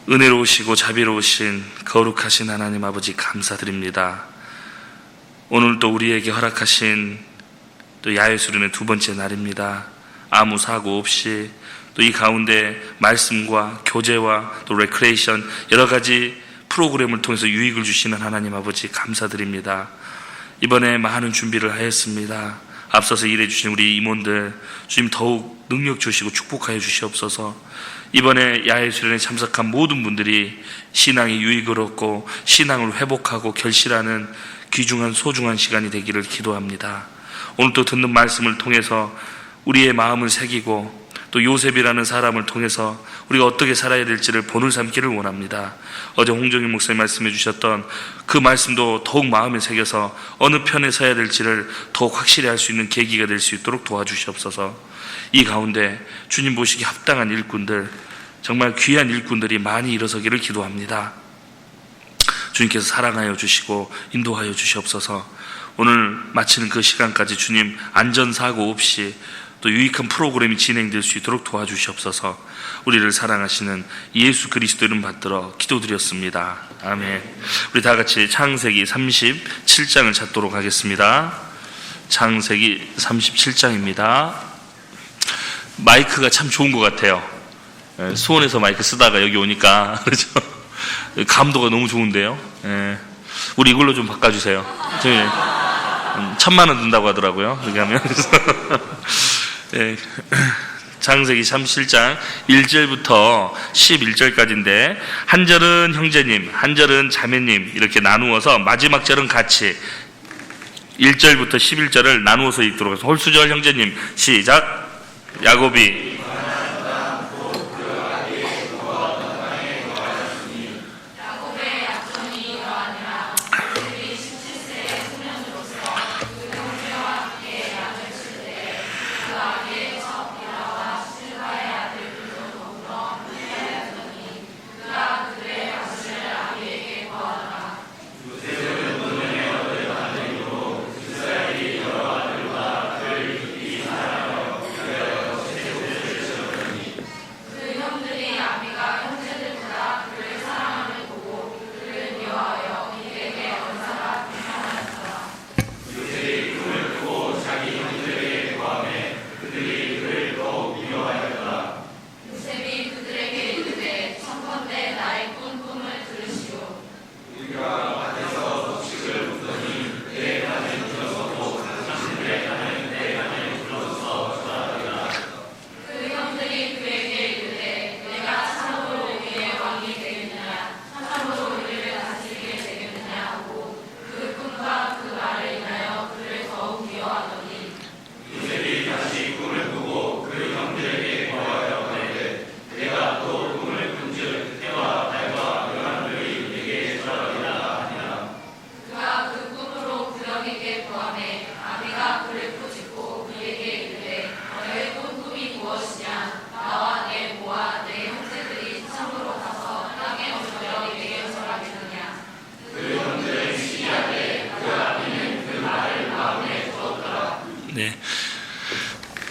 은혜로우시고 자비로우신 거룩하신 하나님 아버지 감사드립니다. 오늘 또 우리에게 허락하신 또 야외수련의 두 번째 날입니다. 아무 사고 없이 또 이 가운데 말씀과 교제와 또 레크레이션 여러 가지 프로그램을 통해서 유익을 주시는 하나님 아버지 감사드립니다. 이번에 많은 준비를 하였습니다. 앞서서 일해 주신 우리 임원들 주님 더욱 능력 주시고 축복하여 주시옵소서. 이번에 야외수련에 참석한 모든 분들이 신앙의 유익을 얻고 신앙을 회복하고 결실하는 귀중한 소중한 시간이 되기를 기도합니다. 오늘 또 듣는 말씀을 통해서 우리의 마음을 새기고 또 요셉이라는 사람을 통해서 우리가 어떻게 살아야 될지를 본을 삼기를 원합니다. 어제 홍정일 목사님 말씀해 주셨던 그 말씀도 더욱 마음에 새겨서 어느 편에 서야 될지를 더욱 확실히 할 수 있는 계기가 될 수 있도록 도와주시옵소서. 이 가운데 주님 보시기 합당한 일꾼들, 정말 귀한 일꾼들이 많이 일어서기를 기도합니다. 주님께서 사랑하여 주시고 인도하여 주시옵소서. 오늘 마치는 그 시간까지 주님 안전사고 없이 또 유익한 프로그램이 진행될 수 있도록 도와주시옵소서. 우리를 사랑하시는 예수 그리스도 이름 받들어 기도드렸습니다. 아멘. 우리 다 같이 창세기 37장을 찾도록 하겠습니다. 창세기 37장입니다. 마이크가 참 좋은 것 같아요. 수원에서 마이크 쓰다가 여기 오니까 그렇죠? 감도가 너무 좋은데요. 우리 이걸로 좀 바꿔주세요. 저희 1,000만 원 든다고 하더라고요. 그렇게 하면. 창세기 37장 1절부터 11절까지인데 한 절은 형제님, 한 절은 자매님 이렇게 나누어서 마지막 절은 같이 1절부터 11절을 나누어서 읽도록 하겠습니다. 홀수절 형제님 시작. 야곱이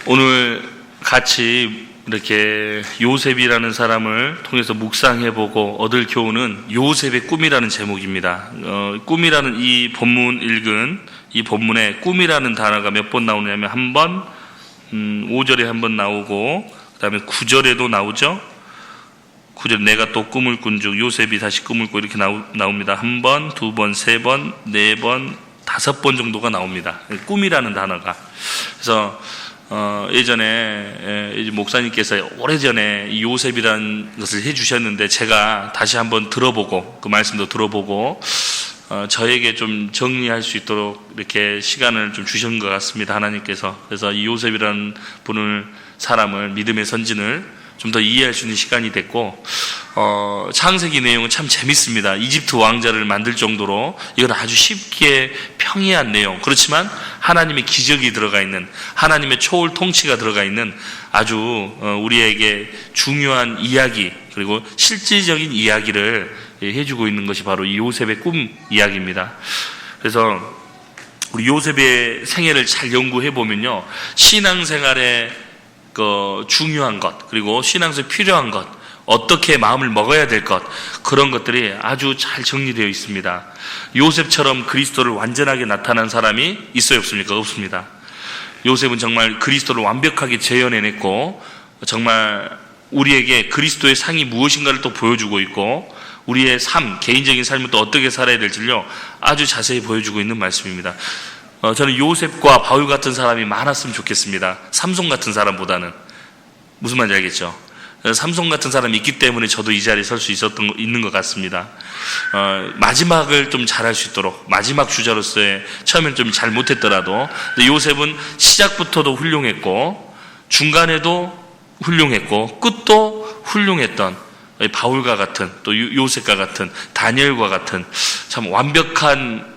오늘 같이 이렇게 요셉이라는 사람을 통해서 묵상해보고 얻을 교훈은 요셉의 꿈이라는 제목입니다. 꿈이라는 이 본문 읽은 이 본문에 꿈이라는 단어가 몇 번 나오냐면 한 번, 5절에 한 번 나오고 그 다음에 9절에도 나오죠. 9절 내가 또 꿈을 꾼 중 요셉이 다시 꿈을 꿔 이렇게 나옵니다. 한 번, 두 번, 세 번, 네 번, 5번 정도가 나옵니다. 꿈이라는 단어가. 그래서 예전에 목사님께서 오래전에 이 요셉이라는 것을 해주셨는데 제가 다시 한번 들어보고 그 말씀도 들어보고 저에게 좀 정리할 수 있도록 이렇게 시간을 좀 주신 것 같습니다. 하나님께서. 그래서 이 요셉이라는 사람을 믿음의 선진을 좀 더 이해할 수 있는 시간이 됐고 창세기 내용은 참 재밌습니다. 이집트 왕자를 만들 정도로 이건 아주 쉽게 평이한 내용, 그렇지만 하나님의 기적이 들어가 있는, 하나님의 초월 통치가 들어가 있는 아주 우리에게 중요한 이야기, 그리고 실질적인 이야기를 해주고 있는 것이 바로 이 요셉의 꿈 이야기입니다. 그래서 우리 요셉의 생애를 잘 연구해 보면요, 신앙생활에 중요한 것, 그리고 신앙생활에 필요한 것, 어떻게 마음을 먹어야 될 것, 그런 것들이 아주 잘 정리되어 있습니다. 요셉처럼 그리스도를 완전하게 나타난 사람이 있어요, 없습니까? 없습니다. 요셉은 정말 그리스도를 완벽하게 재현해냈고, 정말 우리에게 그리스도의 상이 무엇인가를 또 보여주고 있고, 우리의 삶, 개인적인 삶을 또 어떻게 살아야 될지요 아주 자세히 보여주고 있는 말씀입니다. 저는 요셉과 바울 같은 사람이 많았으면 좋겠습니다. 삼손 같은 사람보다는. 무슨 말인지 알겠죠? 삼손 같은 사람이 있기 때문에 저도 이 자리에 설 수 있는 것 같습니다. 마지막을 좀 잘할 수 있도록, 마지막 주자로서의 처음엔 좀 잘 못했더라도, 요셉은 시작부터도 훌륭했고, 중간에도 훌륭했고, 끝도 훌륭했던 바울과 같은, 또 요셉과 같은, 다니엘과 같은 참 완벽한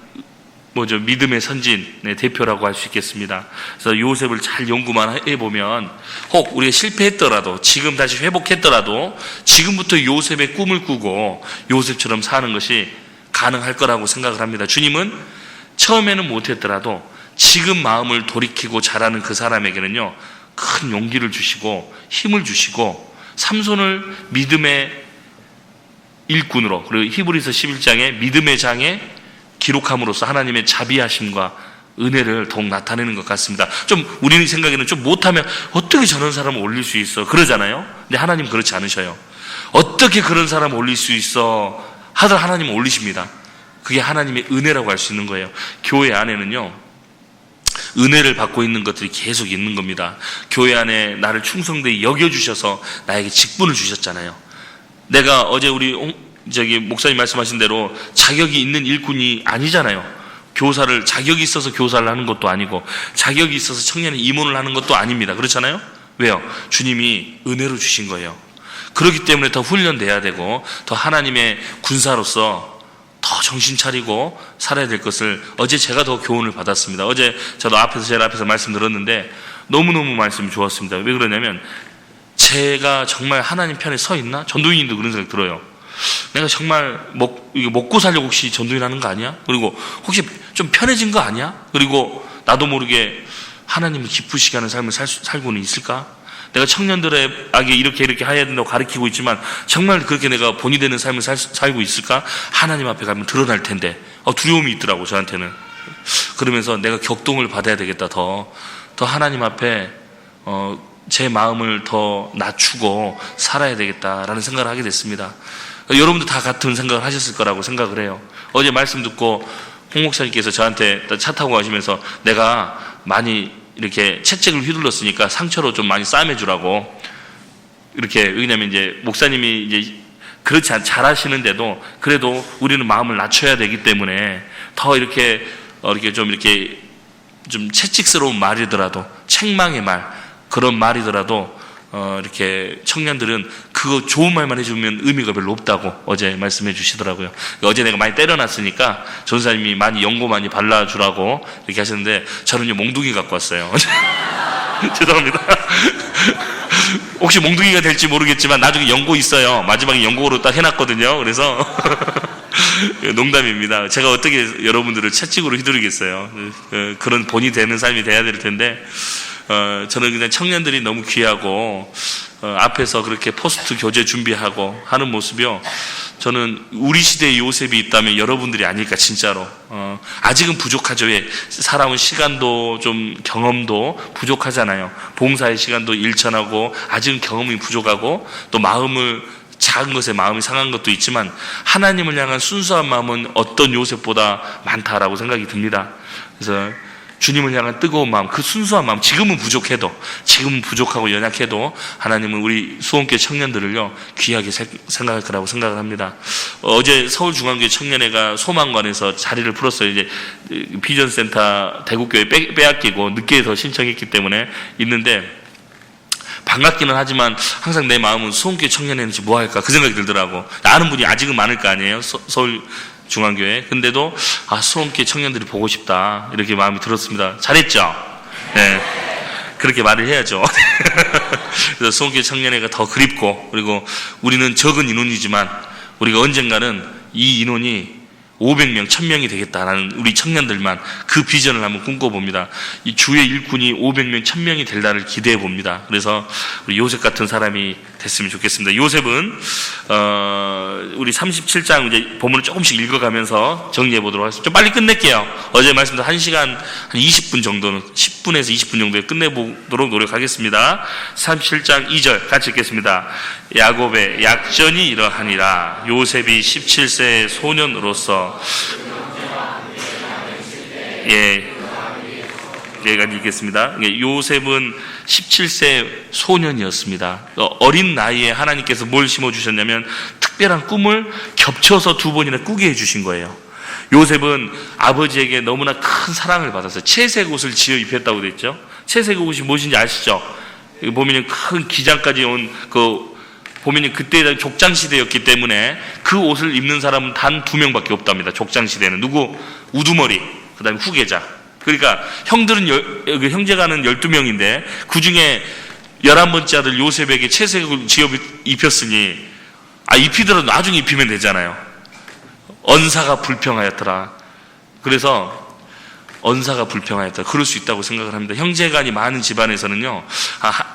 믿음의 선진의 대표라고 할 수 있겠습니다. 그래서 요셉을 잘 연구만 해보면, 혹 우리가 실패했더라도, 지금 다시 회복했더라도, 지금부터 요셉의 꿈을 꾸고 요셉처럼 사는 것이 가능할 거라고 생각을 합니다. 주님은 처음에는 못했더라도 지금 마음을 돌이키고 자라는 그 사람에게는요, 큰 용기를 주시고 힘을 주시고, 삼손을 믿음의 일꾼으로, 그리고 히브리서 11장에 믿음의 장에 기록함으로써 하나님의 자비하심과 은혜를 더욱 나타내는 것 같습니다. 좀 우리는 생각에는 좀 못하면 어떻게 저런 사람을 올릴 수 있어? 그러잖아요. 근데 하나님 그렇지 않으셔요. 어떻게 그런 사람을 올릴 수 있어? 하더라 하나님은 올리십니다. 그게 하나님의 은혜라고 할 수 있는 거예요. 교회 안에는요, 은혜를 받고 있는 것들이 계속 있는 겁니다. 교회 안에 나를 충성되게 여겨주셔서 나에게 직분을 주셨잖아요. 내가 어제 우리 목사님 말씀하신 대로 자격이 있는 일꾼이 아니잖아요. 교사를, 자격이 있어서 교사를 하는 것도 아니고, 자격이 있어서 청년의 임원을 하는 것도 아닙니다. 그렇잖아요? 왜요? 주님이 은혜로 주신 거예요. 그렇기 때문에 더 훈련돼야 되고, 더 하나님의 군사로서 더 정신 차리고 살아야 될 것을 어제 제가 더 교훈을 받았습니다. 어제 저도 제일 앞에서 말씀 들었는데 너무너무 말씀이 좋았습니다. 왜 그러냐면, 제가 정말 하나님 편에 서 있나? 전도인도 그런 생각 들어요. 내가 정말 먹고 살려고 혹시 전도인 하는 거 아니야? 그리고 혹시 좀 편해진 거 아니야? 그리고 나도 모르게 하나님이 기쁘시게 하는 삶을 살고는 있을까? 내가 청년들에게 이렇게 해야 된다고 가르치고 있지만 정말 그렇게 내가 본이 되는 삶을 살고 있을까? 하나님 앞에 가면 드러날 텐데 두려움이 있더라고, 저한테는. 그러면서 내가 격동을 받아야 되겠다. 더 하나님 앞에 제 마음을 더 낮추고 살아야 되겠다라는 생각을 하게 됐습니다. 여러분도 다 같은 생각을 하셨을 거라고 생각을 해요. 어제 말씀 듣고 홍 목사님께서 저한테 차 타고 가시면서 내가 많이 이렇게 채찍을 휘둘렀으니까 상처로 좀 많이 싸매주라고, 이렇게, 왜냐면 이제 목사님이 이제 그렇지 잘 하시는데도 그래도 우리는 마음을 낮춰야 되기 때문에 더 이렇게 좀 채찍스러운 말이더라도, 책망의 말, 그런 말이더라도 이렇게 청년들은 그거 좋은 말만 해주면 의미가 별로 없다고 어제 말씀해 주시더라고요. 어제 내가 많이 때려놨으니까 전사님이 많이 연고 많이 발라주라고 이렇게 하셨는데, 저는요 몽둥이 갖고 왔어요. 죄송합니다. 혹시 몽둥이가 될지 모르겠지만 나중에 연고 있어요. 마지막에 연고로 딱 해놨거든요. 그래서 농담입니다. 제가 어떻게 여러분들을 채찍으로 휘두르겠어요. 그런 본이 되는 삶이 돼야 될 텐데, 저는 그냥 청년들이 너무 귀하고, 앞에서 그렇게 포스트 교제 준비하고 하는 모습이요, 저는 우리 시대의 요셉이 있다면 여러분들이 아닐까, 진짜로. 아직은 부족하죠. 왜? 사람은 시간도 좀 경험도 부족하잖아요. 봉사의 시간도 일천하고, 아직은 경험이 부족하고, 또 작은 것에 마음이 상한 것도 있지만, 하나님을 향한 순수한 마음은 어떤 요셉보다 많다라고 생각이 듭니다. 그래서 주님을 향한 뜨거운 마음, 그 순수한 마음, 지금은 부족하고 연약해도 하나님은 우리 수원교회 청년들을요 귀하게 생각할 거라고 생각을 합니다. 어제 서울중앙교회 청년회가 소망관에서 자리를 풀었어요. 이제 비전센터 대구교회 빼앗기고 늦게 더 신청했기 때문에 있는데, 반갑기는 하지만 항상 내 마음은 수원교회 청년회는 뭐 할까 그 생각이 들더라고. 아는 분이 아직은 많을 거 아니에요, 서울 중앙교회. 근데도 수원교회 청년들이 보고 싶다, 이렇게 마음이 들었습니다. 잘했죠? 네, 그렇게 말을 해야죠. 그래서 수원교회 청년회가 더 그립고, 그리고 우리는 적은 인원이지만 우리가 언젠가는 이 인원이 500명, 1000명이 되겠다라는 우리 청년들만 그 비전을 한번 꿈꿔봅니다. 이 주의 일꾼이 500명, 1000명이 될 날을 기대해 봅니다. 그래서 우리 요셉 같은 사람이 됐으면 좋겠습니다. 요셉은 우리 37장 이제 본문을 조금씩 읽어가면서 정리해 보도록 하겠습니다. 좀 빨리 끝낼게요. 어제 말씀드린 1시간 한 20분 정도는 10분에서 20분 정도에 끝내보도록 노력하겠습니다. 37장 2절 같이 읽겠습니다. 야곱의 약전이 이러하니라. 요셉이 17세의 소년으로서 제가 읽겠습니다. 요셉은 17세 소년이었습니다. 어린 나이에 하나님께서 뭘 심어주셨냐면 특별한 꿈을 겹쳐서 2번이나 꾸게 해주신 거예요. 요셉은 아버지에게 너무나 큰 사랑을 받았어요. 채색 옷을 지어 입혔다고 됐죠. 채색 옷이 무엇인지 아시죠? 보면 큰 기장까지 온 보면 그때 족장 시대였기 때문에 그 옷을 입는 사람은 단 2명밖에 없답니다. 족장 시대는 누구? 우두머리, 그 다음에 후계자. 그러니까 형들은 형제가는 12명인데 그 중에 11번째 아들 요셉에게 채색을 지어 입혔으니 입히더라도 나중에 입히면 되잖아요. 언사가 불평하였더라. 그래서 언사가 불평하였다. 그럴 수 있다고 생각을 합니다. 형제간이 많은 집안에서는요,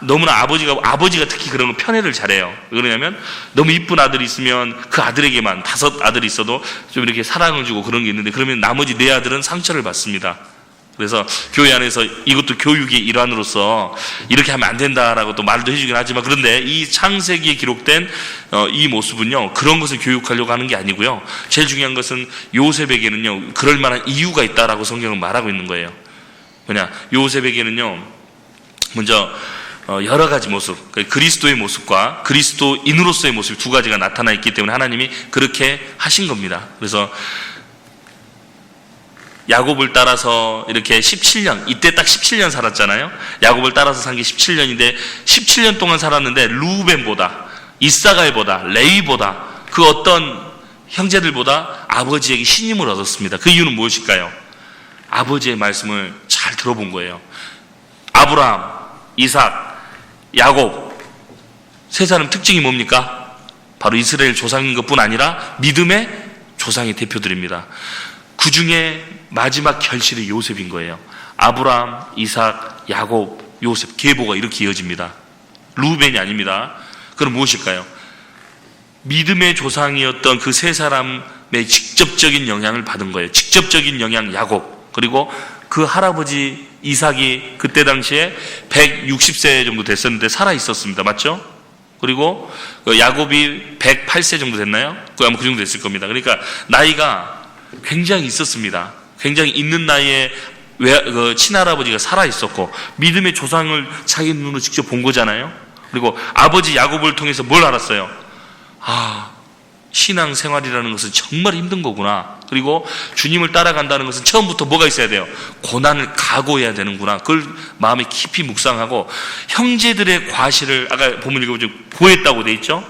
너무나 아버지가 특히 그런 거 편애를 잘해요. 왜 그러냐면, 너무 이쁜 아들이 있으면 그 아들에게만 5 아들이 있어도 좀 이렇게 사랑을 주고 그런 게 있는데, 그러면 나머지 4 아들은 상처를 받습니다. 그래서 교회 안에서 이것도 교육의 일환으로서 이렇게 하면 안 된다라고 또 말도 해주긴 하지만, 그런데 이 창세기에 기록된 이 모습은요, 그런 것을 교육하려고 하는 게 아니고요, 제일 중요한 것은 요셉에게는요 그럴 만한 이유가 있다라고 성경은 말하고 있는 거예요. 뭐냐, 요셉에게는요 먼저 여러 가지 모습, 그리스도의 모습과 그리스도인으로서의 모습 2가지가 나타나 있기 때문에 하나님이 그렇게 하신 겁니다. 그래서 야곱을 따라서 이렇게 17년, 이때 딱 17년 살았잖아요. 야곱을 따라서 산 게 17년인데 17년 동안 살았는데 루벤보다, 이사갈보다, 레위보다, 그 어떤 형제들보다 아버지에게 신임을 얻었습니다. 그 이유는 무엇일까요? 아버지의 말씀을 잘 들어본 거예요. 아브라함, 이삭, 야곱 3사람 특징이 뭡니까? 바로 이스라엘 조상인 것뿐 아니라 믿음의 조상의 대표들입니다. 그 중에 마지막 결실이 요셉인 거예요. 아브라함, 이삭, 야곱, 요셉, 계보가 이렇게 이어집니다. 루벤이 아닙니다. 그럼 무엇일까요? 믿음의 조상이었던 그 3사람의 직접적인 영향을 받은 거예요. 직접적인 영향 야곱, 그리고 그 할아버지 이삭이 그때 당시에 160세 정도 됐었는데 살아 있었습니다. 맞죠? 그리고 야곱이 108세 정도 됐나요? 아마 그 정도 됐을 겁니다. 그러니까 나이가 굉장히 있었습니다. 굉장히 있는 나이에 친할아버지가 살아있었고 믿음의 조상을 자기 눈으로 직접 본 거잖아요. 그리고 아버지 야곱을 통해서 뭘 알았어요? 신앙 생활이라는 것은 정말 힘든 거구나. 그리고 주님을 따라간다는 것은 처음부터 뭐가 있어야 돼요? 고난을 각오해야 되는구나. 그걸 마음에 깊이 묵상하고, 형제들의 과실을 아까 본문 읽어보죠, 보했다고 돼 있죠.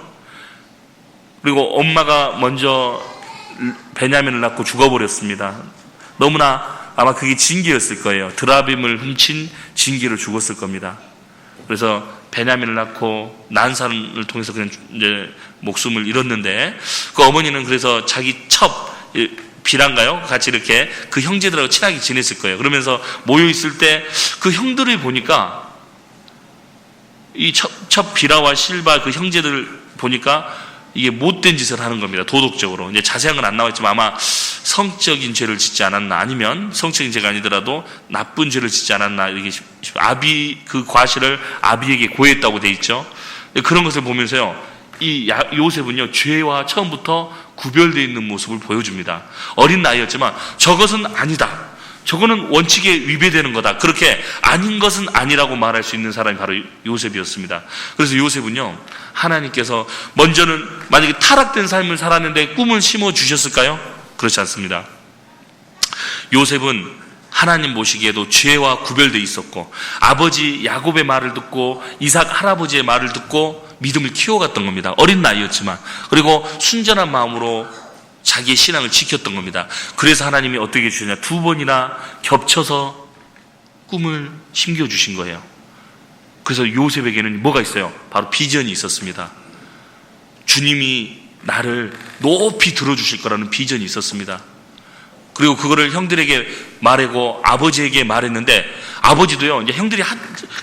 그리고 엄마가 먼저 베냐민을 낳고 죽어버렸습니다. 너무나 아마 그게 징계였을 거예요. 드라빔을 훔친 징계로 죽었을 겁니다. 그래서 베냐민을 낳고 난산을 통해서 그냥 이제 목숨을 잃었는데, 그 어머니는 그래서 자기 비란가요? 같이 이렇게 그 형제들하고 친하게 지냈을 거예요. 그러면서 모여 있을 때 그 형들을 보니까, 이 비라와 실바 그 형제들을 보니까 이게 못된 짓을 하는 겁니다. 도덕적으로. 이제 자세한 건 안 나왔지만 아마 성적인 죄를 짓지 않았나, 아니면 성적인 죄가 아니더라도 나쁜 죄를 짓지 않았나, 이렇게 그 과실을 아비에게 고했다고 돼 있죠. 그런 것을 보면서요, 이 요셉은요, 죄와 처음부터 구별되어 있는 모습을 보여줍니다. 어린 나이였지만 저것은 아니다, 저거는 원칙에 위배되는 거다, 그렇게 아닌 것은 아니라고 말할 수 있는 사람이 바로 요셉이었습니다. 그래서 요셉은요, 하나님께서 먼저는 만약에 타락된 삶을 살았는데 꿈을 심어 주셨을까요? 그렇지 않습니다. 요셉은 하나님 보시기에도 죄와 구별되어 있었고, 아버지 야곱의 말을 듣고 이삭 할아버지의 말을 듣고 믿음을 키워갔던 겁니다. 어린 나이였지만. 그리고 순전한 마음으로 자기의 신앙을 지켰던 겁니다. 그래서 하나님이 어떻게 해주셨냐, 2번이나 겹쳐서 꿈을 심겨주신 거예요. 그래서 요셉에게는 뭐가 있어요? 바로 비전이 있었습니다. 주님이 나를 높이 들어주실 거라는 비전이 있었습니다. 그리고 그거를 형들에게 말하고 아버지에게 말했는데, 아버지도요, 이제 형들이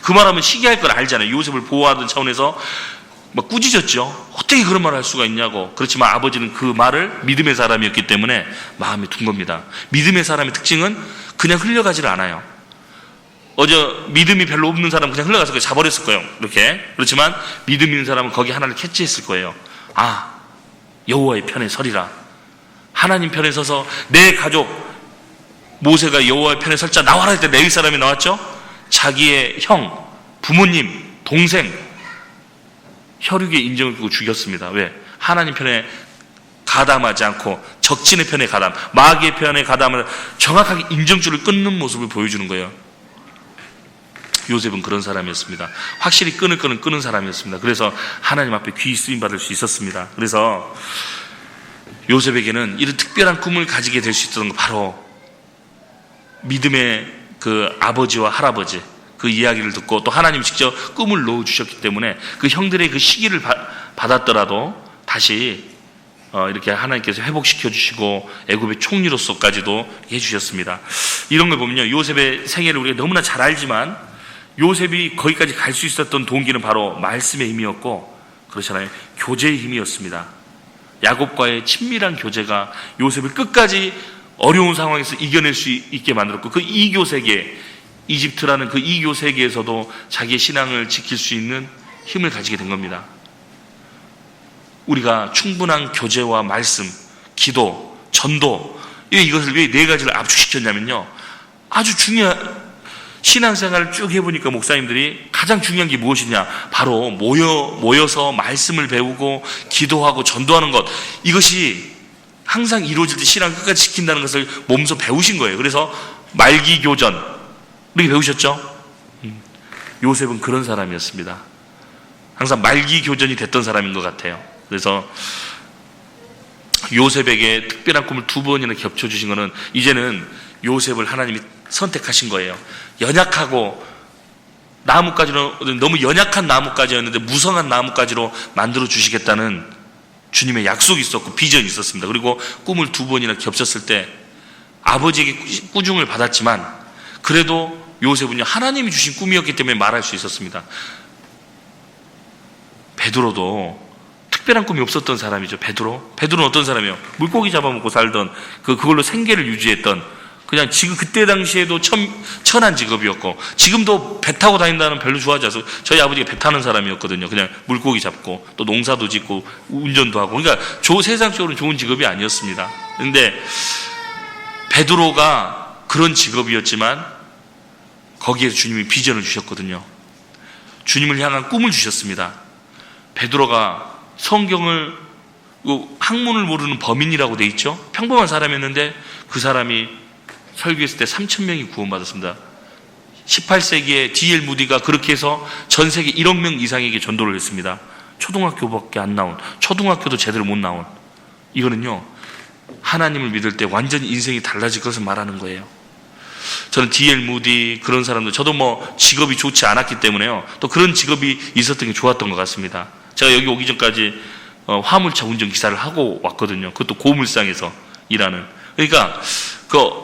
그 말하면 시기할 걸 알잖아요. 요셉을 보호하던 차원에서 막 꾸짖었죠. 어떻게 그런 말을 할 수가 있냐고. 그렇지만 아버지는 그 말을 믿음의 사람이었기 때문에 마음에 둔 겁니다. 믿음의 사람의 특징은 그냥 흘려가지를 않아요. 어제 믿음이 별로 없는 사람은 그냥 흘러가서 자버렸을 거예요. 이렇게. 그렇지만 믿음 있는 사람은 거기 하나를 캐치했을 거예요. 아, 여호와의 편에 서리라. 하나님 편에 서서 내 가족, 모세가 여호와의 편에 설자 나와라 할 때 레위 사람이 나왔죠. 자기의 형, 부모님, 동생, 혈육의 인정을 두고 죽였습니다. 왜? 하나님 편에 가담하지 않고 적진의 편에 가담, 마귀의 편에 가담을 정확하게 인정줄을 끊는 모습을 보여주는 거예요. 요셉은 그런 사람이었습니다. 확실히 끊을 거는 끊은 사람이었습니다. 그래서 하나님 앞에 귀히 쓰임받을 수 있었습니다. 그래서 요셉에게는 이런 특별한 꿈을 가지게 될 수 있었던 건 바로 믿음의 그 아버지와 할아버지, 그 이야기를 듣고 또 하나님 직접 꿈을 넣어주셨기 때문에 그 형들의 그 시기를 받았더라도 다시 이렇게 하나님께서 회복시켜 주시고 애굽의 총리로서까지도 해주셨습니다. 이런 걸 보면요, 요셉의 생애를 우리가 너무나 잘 알지만 요셉이 거기까지 갈 수 있었던 동기는 바로 말씀의 힘이었고, 그렇잖아요, 교제의 힘이었습니다. 야곱과의 친밀한 교제가 요셉을 끝까지 어려운 상황에서 이겨낼 수 있게 만들었고, 그 이교 세계, 이집트라는 그 이교 세계에서도 자기의 신앙을 지킬 수 있는 힘을 가지게 된 겁니다. 우리가 충분한 교제와 말씀, 기도, 전도, 이것을 왜 네 가지를 압축시켰냐면요, 아주 중요한 신앙생활을 쭉 해보니까 목사님들이 가장 중요한 게 무엇이냐, 바로 모여서 말씀을 배우고 기도하고 전도하는 것, 이것이 항상 이루어질 때 신앙을 끝까지 지킨다는 것을 몸소 배우신 거예요. 그래서 말기교전 이렇게 배우셨죠? 요셉은 그런 사람이었습니다. 항상 말기교전이 됐던 사람인 것 같아요. 그래서 요셉에게 특별한 꿈을 2번이나 겹쳐주신 것은 이제는 요셉을 하나님이 선택하신 거예요. 연약하고 나뭇가지로, 너무 연약한 나뭇가지였는데 무성한 나뭇가지로 만들어 주시겠다는 주님의 약속이 있었고 비전이 있었습니다. 그리고 꿈을 2번이나 겹쳤을 때 아버지에게 꾸중을 받았지만 그래도 요셉은요, 하나님이 주신 꿈이었기 때문에 말할 수 있었습니다. 베드로도 특별한 꿈이 없었던 사람이죠. 베드로는 어떤 사람이에요? 물고기 잡아먹고 살던, 그걸로 생계를 유지했던, 그냥 지금 그때 당시에도 천한 직업이었고, 지금도 배 타고 다닌다는 별로 좋아하지 않아서, 저희 아버지가 배 타는 사람이었거든요. 그냥 물고기 잡고 또 농사도 짓고 운전도 하고, 그러니까 세상적으로는 좋은 직업이 아니었습니다. 그런데 베드로가 그런 직업이었지만 거기에서 주님이 비전을 주셨거든요. 주님을 향한 꿈을 주셨습니다. 베드로가 성경을, 학문을 모르는 범인이라고 돼 있죠. 평범한 사람이었는데 그 사람이 설교했을 때 3,000명이 구원받았습니다. 18세기에 D.L. 무디가 그렇게 해서 전 세계 1억 명 이상에게 전도를 했습니다. 초등학교밖에 안 나온, 초등학교도 제대로 못 나온, 이거는요, 하나님을 믿을 때 완전히 인생이 달라질 것을 말하는 거예요. 저는 D.L. 무디 그런 사람들, 저도 뭐 직업이 좋지 않았기 때문에요, 또 그런 직업이 있었던 게 좋았던 것 같습니다. 제가 여기 오기 전까지 화물차 운전 기사를 하고 왔거든요. 그것도 고물상에서 일하는. 그러니까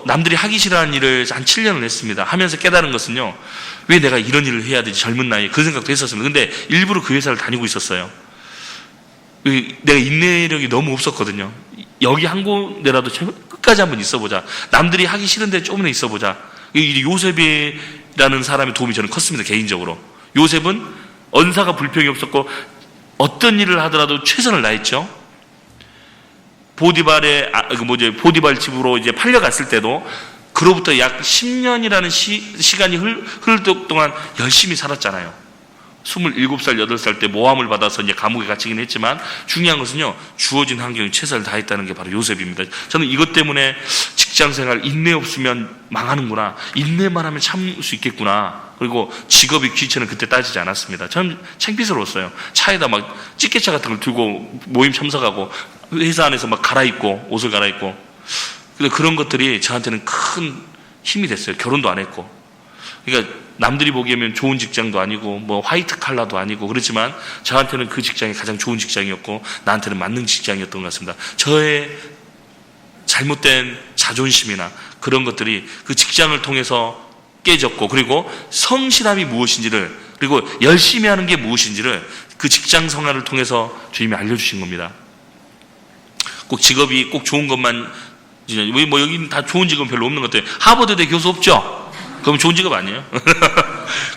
남들이 하기 싫어하는 일을 한 7년을 했습니다. 하면서 깨달은 것은요, 왜 내가 이런 일을 해야 되지, 젊은 나이에. 그 생각도 했었습니다. 근데 일부러 그 회사를 다니고 있었어요. 내가 인내력이 너무 없었거든요. 여기 한 군데라도 끝까지 한번 있어보자. 남들이 하기 싫은데 조금은 있어보자. 요셉이라는 사람의 도움이 저는 컸습니다. 개인적으로. 요셉은 언사가 불평이 없었고 어떤 일을 하더라도 최선을 다했죠. 보디발 집으로 이제 팔려갔을 때도 그로부터 약 10년이라는 시간이 흐를 동안 열심히 살았잖아요. 27살, 8살 때 모함을 받아서 이제 감옥에 갇히긴 했지만 중요한 것은요, 주어진 환경에 최선을 다했다는 게 바로 요셉입니다. 저는 이것 때문에 직장생활 인내 없으면 망하는구나, 인내만 하면 참을 수 있겠구나, 그리고 직업의 귀천은 그때 따지지 않았습니다. 저는 창피스러웠어요. 차에다 막 찌개차 같은 걸 들고 모임 참석하고 회사 안에서 막 옷을 갈아입고. 근데 그런 것들이 저한테는 큰 힘이 됐어요. 결혼도 안 했고. 그러니까 남들이 보기에는 좋은 직장도 아니고 뭐 화이트 칼라도 아니고 그렇지만 저한테는 그 직장이 가장 좋은 직장이었고 나한테는 맞는 직장이었던 것 같습니다. 잘못된 자존심이나 그런 것들이 그 직장을 통해서 깨졌고, 그리고 성실함이 무엇인지를, 그리고 열심히 하는 게 무엇인지를 그 직장 생활을 통해서 주님이 알려주신 겁니다. 꼭 직업이 꼭 좋은 것만, 뭐 여기는 다 좋은 직업은 별로 없는 것 같아요. 하버드대 교수 없죠? 그럼 좋은 직업 아니에요?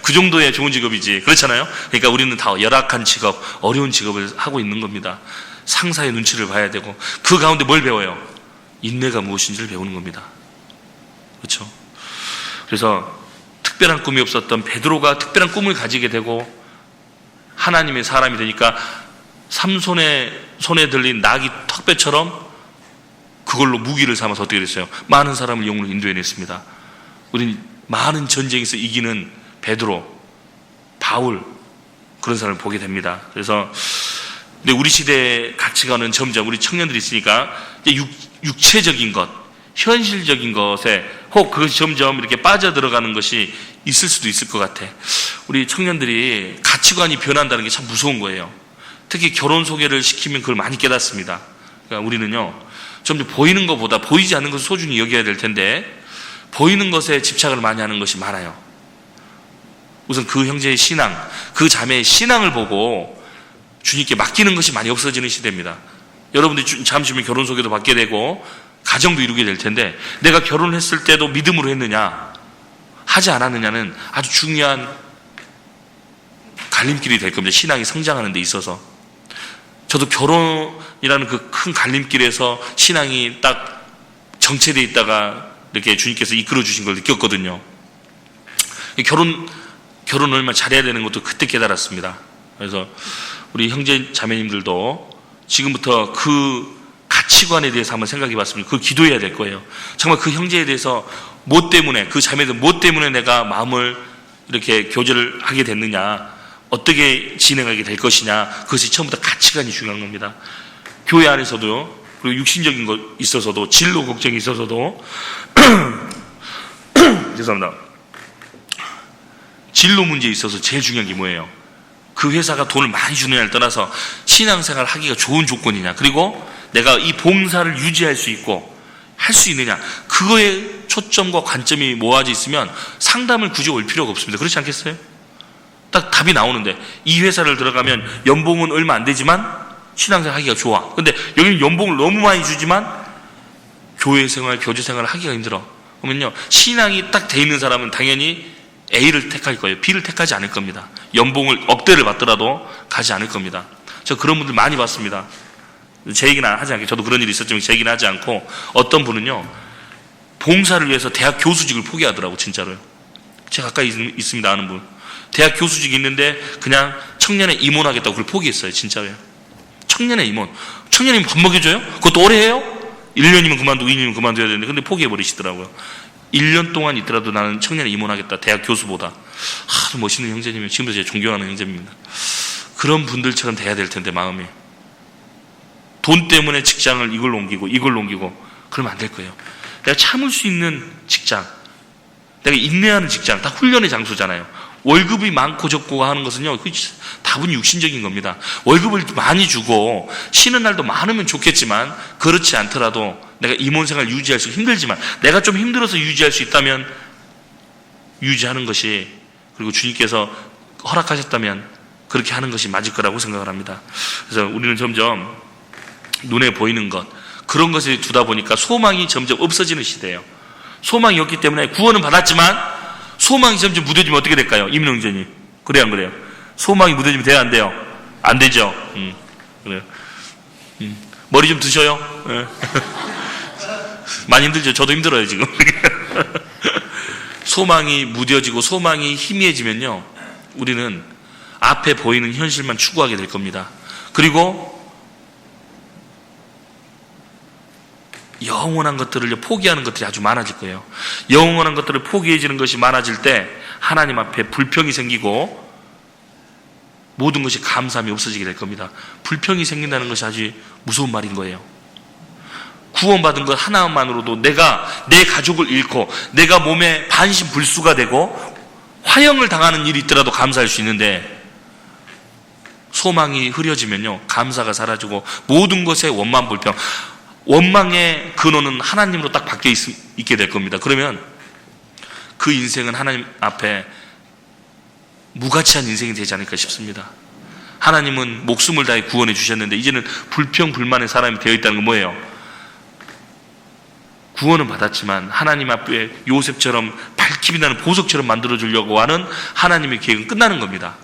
그 정도의 좋은 직업이지. 그렇잖아요? 그러니까 우리는 다 열악한 직업, 어려운 직업을 하고 있는 겁니다. 상사의 눈치를 봐야 되고, 그 가운데 뭘 배워요? 인내가 무엇인지를 배우는 겁니다. 그렇죠? 그래서 특별한 꿈이 없었던 베드로가 특별한 꿈을 가지게 되고 하나님의 사람이 되니까 삼손의 손에 들린 나귀 턱뼈처럼 그걸로 무기를 삼아서 어떻게 됐어요? 많은 사람을 영으로 인도해냈습니다. 우린 많은 전쟁에서 이기는 베드로, 바울, 그런 사람을 보게 됩니다. 그래서 근데 우리 시대의 가치관은 점점, 우리 청년들이 있으니까 이제 육체적인 것, 현실적인 것에 혹 그것이 점점 이렇게 빠져들어가는 것이 있을 수도 있을 것 같아. 우리 청년들이 가치관이 변한다는 게 참 무서운 거예요. 특히 결혼 소개를 시키면 그걸 많이 깨닫습니다. 그러니까 우리는요, 점점 보이는 것보다 보이지 않는 것을 소중히 여겨야 될 텐데 보이는 것에 집착을 많이 하는 것이 많아요. 우선 그 형제의 신앙, 그 자매의 신앙을 보고 주님께 맡기는 것이 많이 없어지는 시대입니다. 여러분들이 잠시 후면 결혼 소개도 받게 되고 가정도 이루게 될 텐데 내가 결혼했을 때도 믿음으로 했느냐 하지 않았느냐는 아주 중요한 갈림길이 될 겁니다. 신앙이 성장하는 데 있어서. 저도 결혼이라는 그 큰 갈림길에서 신앙이 딱 정체되어 있다가 이렇게 주님께서 이끌어 주신 걸 느꼈거든요. 결혼을 얼마나 잘해야 되는 것도 그때 깨달았습니다. 그래서 우리 형제 자매님들도 지금부터 그 가치관에 대해서 한번 생각해 봤으면 그걸 기도해야 될 거예요. 정말 그 형제에 대해서 뭐 때문에, 그 자매들 뭐 때문에 내가 마음을 이렇게 교제를 하게 됐느냐, 어떻게 진행하게 될 것이냐, 그것이 처음부터 가치관이 중요한 겁니다. 교회 안에서도, 그리고 육신적인 것 있어서도, 진로 걱정이 있어서도 죄송합니다. 진로 문제에 있어서 제일 중요한 게 뭐예요? 그 회사가 돈을 많이 주느냐를 떠나서 신앙생활 하기가 좋은 조건이냐, 그리고 내가 이 봉사를 유지할 수 있고 할 수 있느냐, 그거에 초점과 관점이 모아져 있으면 상담을 굳이 올 필요가 없습니다. 그렇지 않겠어요? 딱 답이 나오는데, 이 회사를 들어가면 연봉은 얼마 안 되지만 신앙생활 하기가 좋아. 근데 여기는 연봉을 너무 많이 주지만 교회 생활, 교제 생활을 하기가 힘들어. 그러면요, 신앙이 딱 돼 있는 사람은 당연히 A를 택할 거예요. B를 택하지 않을 겁니다. 연봉을 억대를 받더라도 가지 않을 겁니다. 저 그런 분들 많이 봤습니다. 제 얘기는 하지 않게, 저도 그런 일이 있었지만 제 얘기는 하지 않고, 어떤 분은요, 봉사를 위해서 대학 교수직을 포기하더라고, 진짜로요. 제가 가까이 있습니다, 아는 분. 대학 교수직이 있는데 그냥 청년에 임원하겠다고 그걸 포기했어요, 진짜로요. 청년에 임원. 청년이면 밥 먹여줘요? 그것도 오래 해요? 1년이면 그만두고 2년이면 그만둬야 되는데, 근데 포기해버리시더라고요. 1년 동안 있더라도 나는 청년에 임원하겠다, 대학 교수보다. 아주 멋있는 형제님이에요. 지금도 제가 존경하는 형제입니다. 그런 분들처럼 돼야 될 텐데, 마음이. 돈 때문에 직장을 이걸로 옮기고 그러면 안 될 거예요. 내가 참을 수 있는 직장, 내가 인내하는 직장, 다 훈련의 장소잖아요. 월급이 많고 적고 하는 것은요, 다분히 육신적인 겁니다. 월급을 많이 주고 쉬는 날도 많으면 좋겠지만, 그렇지 않더라도 내가 임원생활 유지할 수 힘들지만 내가 좀 힘들어서 유지할 수 있다면 유지하는 것이, 그리고 주님께서 허락하셨다면 그렇게 하는 것이 맞을 거라고 생각을 합니다. 그래서 우리는 점점 눈에 보이는 것, 그런 것을 두다 보니까 소망이 점점 없어지는 시대예요. 소망이 없기 때문에 구원은 받았지만 소망이 점점 무뎌지면 어떻게 될까요? 임명전이. 그래요, 안 그래요? 소망이 무뎌지면 돼요, 안 돼요? 안 되죠. 그래요. 머리 좀 드셔요. 네. 많이 힘들죠. 저도 힘들어요, 지금. 소망이 무뎌지고 소망이 희미해지면요, 우리는 앞에 보이는 현실만 추구하게 될 겁니다. 그리고 영원한 것들을 포기하는 것들이 아주 많아질 거예요. 영원한 것들을 포기해지는 것이 많아질 때 하나님 앞에 불평이 생기고 모든 것이 감사함이 없어지게 될 겁니다. 불평이 생긴다는 것이 아주 무서운 말인 거예요. 구원받은 것 하나만으로도 내가 내 가족을 잃고 내가 몸에 반신불수가 되고 화형을 당하는 일이 있더라도 감사할 수 있는데, 소망이 흐려지면요, 감사가 사라지고 모든 것에 원망불평. 원망의 근원은 하나님으로 딱 바뀌어 있게 될 겁니다. 그러면 그 인생은 하나님 앞에 무가치한 인생이 되지 않을까 싶습니다. 하나님은 목숨을 다해 구원해 주셨는데 이제는 불평불만의 사람이 되어 있다는 건 뭐예요? 구원은 받았지만 하나님 앞에 요셉처럼 밝힘이 나는 보석처럼 만들어주려고 하는 하나님의 계획은 끝나는 겁니다.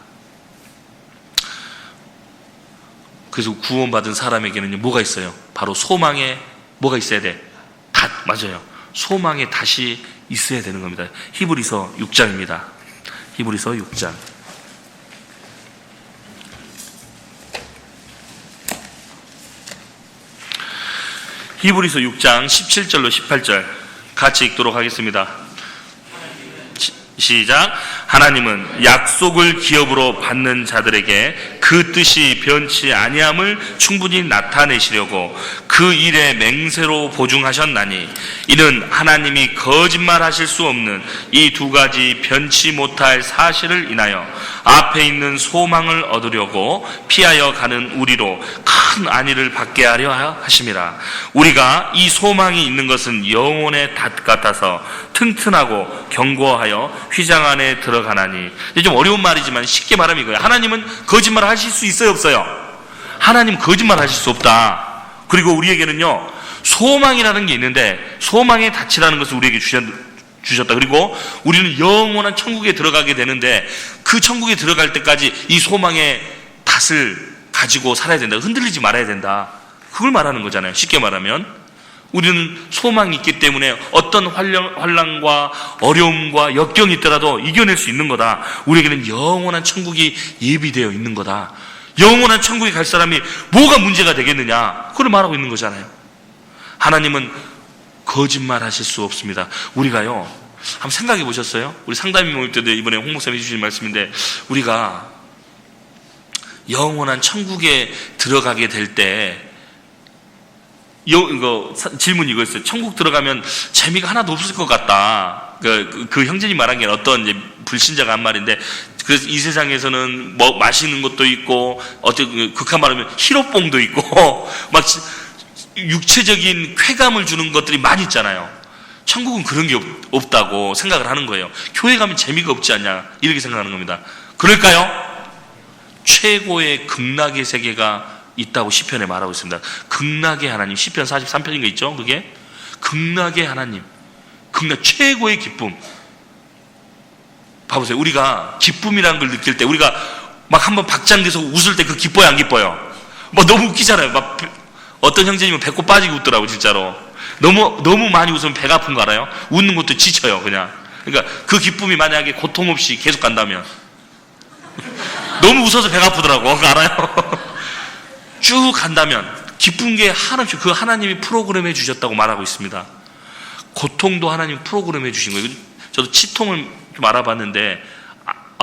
그래서 구원받은 사람에게는 뭐가 있어요? 바로 소망에 뭐가 있어야 돼? 맞아요. 소망에 다시 있어야 되는 겁니다. 히브리서 6장입니다. 히브리서 6장. 히브리서 6장 17절로 18절 같이 읽도록 하겠습니다. 시작. 하나님은 약속을 기업으로 받는 자들에게 그 뜻이 변치 아니함을 충분히 나타내시려고 그 일에 맹세로 보증하셨나니 이는 하나님이 거짓말하실 수 없는 이 두 가지 변치 못할 사실을 인하여 앞에 있는 소망을 얻으려고 피하여 가는 우리로 큰 안위를 받게 하려 하심이라. 우리가 이 소망이 있는 것은 영혼의 닷 같아서 튼튼하고 견고하여 휘장 안에 들어가나니. 좀 어려운 말이지만 쉽게 말하면 이거예요. 하나님은 거짓말 하실 수 있어요, 없어요? 하나님 거짓말 하실 수 없다. 그리고 우리에게는요 소망이라는 게 있는데 소망의 닻이라는 것을 우리에게 주셨다. 그리고 우리는 영원한 천국에 들어가게 되는데 그 천국에 들어갈 때까지 이 소망의 닻을 가지고 살아야 된다. 흔들리지 말아야 된다. 그걸 말하는 거잖아요. 쉽게 말하면 우리는 소망이 있기 때문에 어떤 환난과 어려움과 역경이 있더라도 이겨낼 수 있는 거다. 우리에게는 영원한 천국이 예비되어 있는 거다. 영원한 천국에 갈 사람이 뭐가 문제가 되겠느냐, 그걸 말하고 있는 거잖아요. 하나님은 거짓말 하실 수 없습니다. 우리가요 한번 생각해 보셨어요? 우리 상담이 모임 때도 이번에 홍 목사님이 주신 말씀인데, 우리가 영원한 천국에 들어가게 될 때 질문이 이거였어요. 천국 들어가면 재미가 하나도 없을 것 같다. 그 형제님 말한 게 어떤 이제 불신자가 한 말인데, 그래서 이 세상에서는 뭐 맛있는 것도 있고, 극한 말하면 히로뽕도 있고, 막 육체적인 쾌감을 주는 것들이 많이 있잖아요. 천국은 그런 게 없다고 생각을 하는 거예요. 교회 가면 재미가 없지 않냐, 이렇게 생각하는 겁니다. 그럴까요? 최고의 극락의 세계가 있다고 시편에 말하고 있습니다. 극락의 하나님, 시편 43편인가 있죠? 그게 극락의 하나님, 극락 최고의 기쁨. 봐보세요. 우리가 기쁨이라는 걸 느낄 때, 우리가 막 한번 박장대서 웃을 때 그 기뻐요, 안 기뻐요? 뭐 너무 웃기잖아요. 막 어떤 형제님은 배꼽 빠지게 웃더라고, 진짜로. 너무 많이 웃으면 배가 아픈 거 알아요? 웃는 것도 지쳐요, 그냥. 그러니까 그 기쁨이 만약에 고통 없이 계속 간다면, 너무 웃어서 배가 아프더라고, 그거 알아요? 쭉 간다면 기쁜 게 하나씩, 그 하나님이 프로그램해 주셨다고 말하고 있습니다. 고통도 하나님 프로그램해 주신 거예요. 저도 치통을 좀 알아봤는데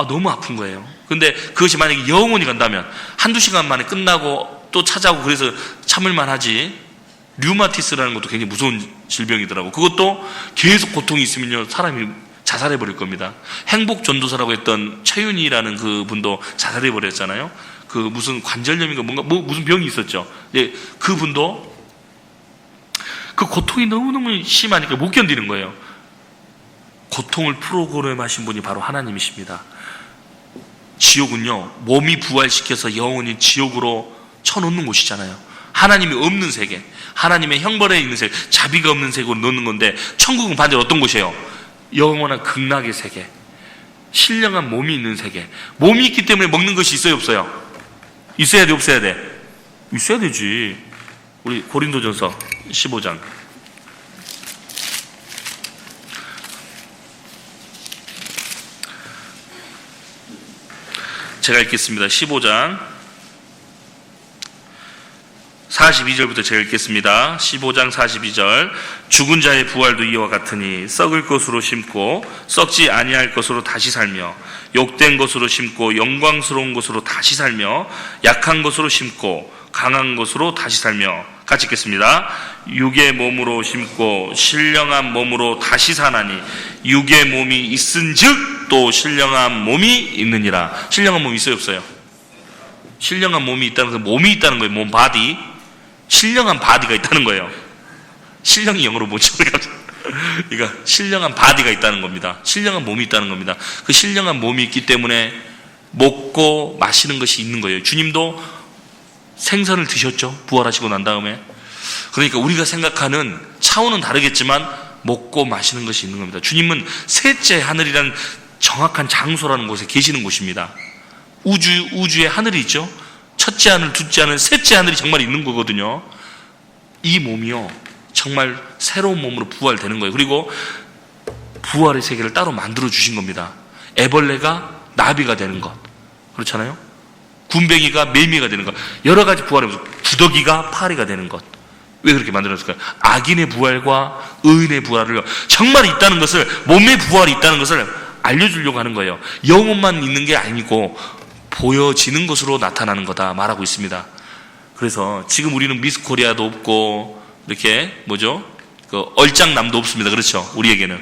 너무 아픈 거예요. 근데 그것이 만약에 영원히 간다면 한두 시간 만에 끝나고 또 찾아오고, 그래서 참을만 하지. 류마티스라는 것도 굉장히 무서운 질병이더라고. 그것도 계속 고통이 있으면요 사람이 자살해 버릴 겁니다. 행복전도사라고 했던 최윤희라는 그 분도 자살해 버렸잖아요. 그 무슨 관절염인가 뭔가 무슨 병이 있었죠. 예, 그 분도 그 고통이 너무너무 심하니까 못 견디는 거예요. 고통을 프로그램하신 분이 바로 하나님이십니다. 지옥은요 몸이 부활시켜서 영원히 지옥으로 쳐놓는 곳이잖아요. 하나님이 없는 세계, 하나님의 형벌에 있는 세계, 자비가 없는 세계로 넣는 건데, 천국은 반대로 어떤 곳이에요? 영원한 극락의 세계, 신령한 몸이 있는 세계. 몸이 있기 때문에 먹는 것이 있어요, 없어요? 있어야 돼, 없어야 돼? 있어야 되지. 우리 고린도전서 15장. 제가 읽겠습니다. 15장 42절부터 제가 읽겠습니다. 15장 42절. 죽은 자의 부활도 이와 같으니 썩을 것으로 심고 썩지 아니할 것으로 다시 살며, 욕된 것으로 심고 영광스러운 것으로 다시 살며, 약한 것으로 심고 강한 것으로 다시 살며. 같이 읽겠습니다. 육의 몸으로 심고 신령한 몸으로 다시 사나니 육의 몸이 있은즉 또 신령한 몸이 있느니라. 신령한 몸이 있어요, 없어요? 신령한 몸이 있다는 것은 몸이 있다는 거예요. 몸, 바디. 신령한 바디가 있다는 거예요. 신령이 영어로 뭐죠? 그러니까 신령한 바디가 있다는 겁니다. 신령한 몸이 있다는 겁니다. 그 신령한 몸이 있기 때문에 먹고 마시는 것이 있는 거예요. 주님도 생선을 드셨죠. 부활하시고 난 다음에. 그러니까 우리가 생각하는 차원은 다르겠지만 먹고 마시는 것이 있는 겁니다. 주님은 셋째 하늘이라는 정확한 장소라는 곳에 계시는 곳입니다. 우주의 하늘이 있죠. 첫째 하늘, 둘째 하늘, 셋째 하늘이 정말 있는 거거든요. 이 몸이요, 정말 새로운 몸으로 부활되는 거예요. 그리고 부활의 세계를 따로 만들어 주신 겁니다. 애벌레가 나비가 되는 것, 그렇잖아요. 군뱅이가 매미가 되는 것, 여러 가지 부활을, 구더기가 파리가 되는 것. 왜 그렇게 만들었을까요? 악인의 부활과 의인의 부활을 정말 있다는 것을, 몸의 부활이 있다는 것을 알려주려고 하는 거예요. 영혼만 있는 게 아니고 보여지는 것으로 나타나는 거다 말하고 있습니다. 그래서 지금 우리는 미스 코리아도 없고 이렇게 그 얼짱남도 없습니다. 그렇죠? 우리에게는.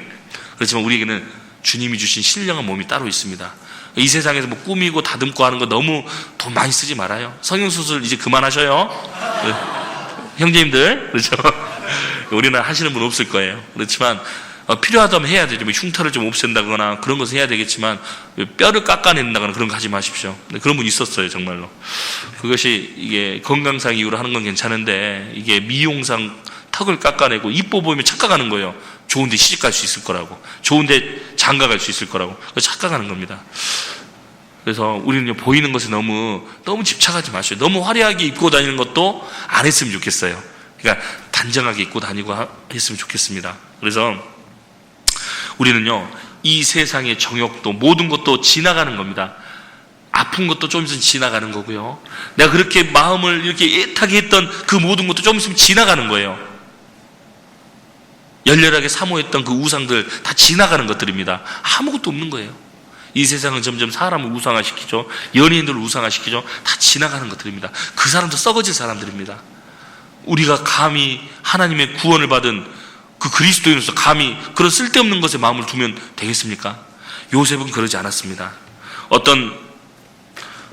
그렇지만 우리에게는 주님이 주신 신령한 몸이 따로 있습니다. 이 세상에서 뭐 꾸미고 다듬고 하는 거 너무 돈 많이 쓰지 말아요. 성형수술 이제 그만하셔요. 형제님들, 그렇죠? 우리는 하시는 분 없을 거예요. 그렇지만 필요하다면 해야 되죠. 흉터를 좀 없앤다거나 그런 것은 해야 되겠지만 뼈를 깎아낸다거나 그런 거 하지 마십시오. 그런 분 있었어요, 정말로. 그것이 이게 건강상 이유로 하는 건 괜찮은데 이게 미용상 턱을 깎아내고 이뻐 보이면 착각하는 거예요. 좋은데 시집갈 수 있을 거라고, 좋은데 장가갈 수 있을 거라고. 착각하는 겁니다. 그래서 우리는 보이는 것에 너무 집착하지 마시고, 너무 화려하게 입고 다니는 것도 안 했으면 좋겠어요. 그러니까 단정하게 입고 다니고 했으면 좋겠습니다. 그래서 우리는요, 이 세상의 정욕도 모든 것도 지나가는 겁니다. 아픈 것도 좀 있으면 지나가는 거고요. 내가 그렇게 마음을 이렇게 애타게 했던 그 모든 것도 좀 있으면 지나가는 거예요. 열렬하게 사모했던 그 우상들 다 지나가는 것들입니다. 아무것도 없는 거예요. 이 세상은 점점 사람을 우상화시키죠. 연예인들을 우상화시키죠. 다 지나가는 것들입니다. 그 사람도 썩어질 사람들입니다. 우리가 감히 하나님의 구원을 받은 그 그리스도인으로서 감히 그런 쓸데없는 것에 마음을 두면 되겠습니까? 요셉은 그러지 않았습니다. 어떤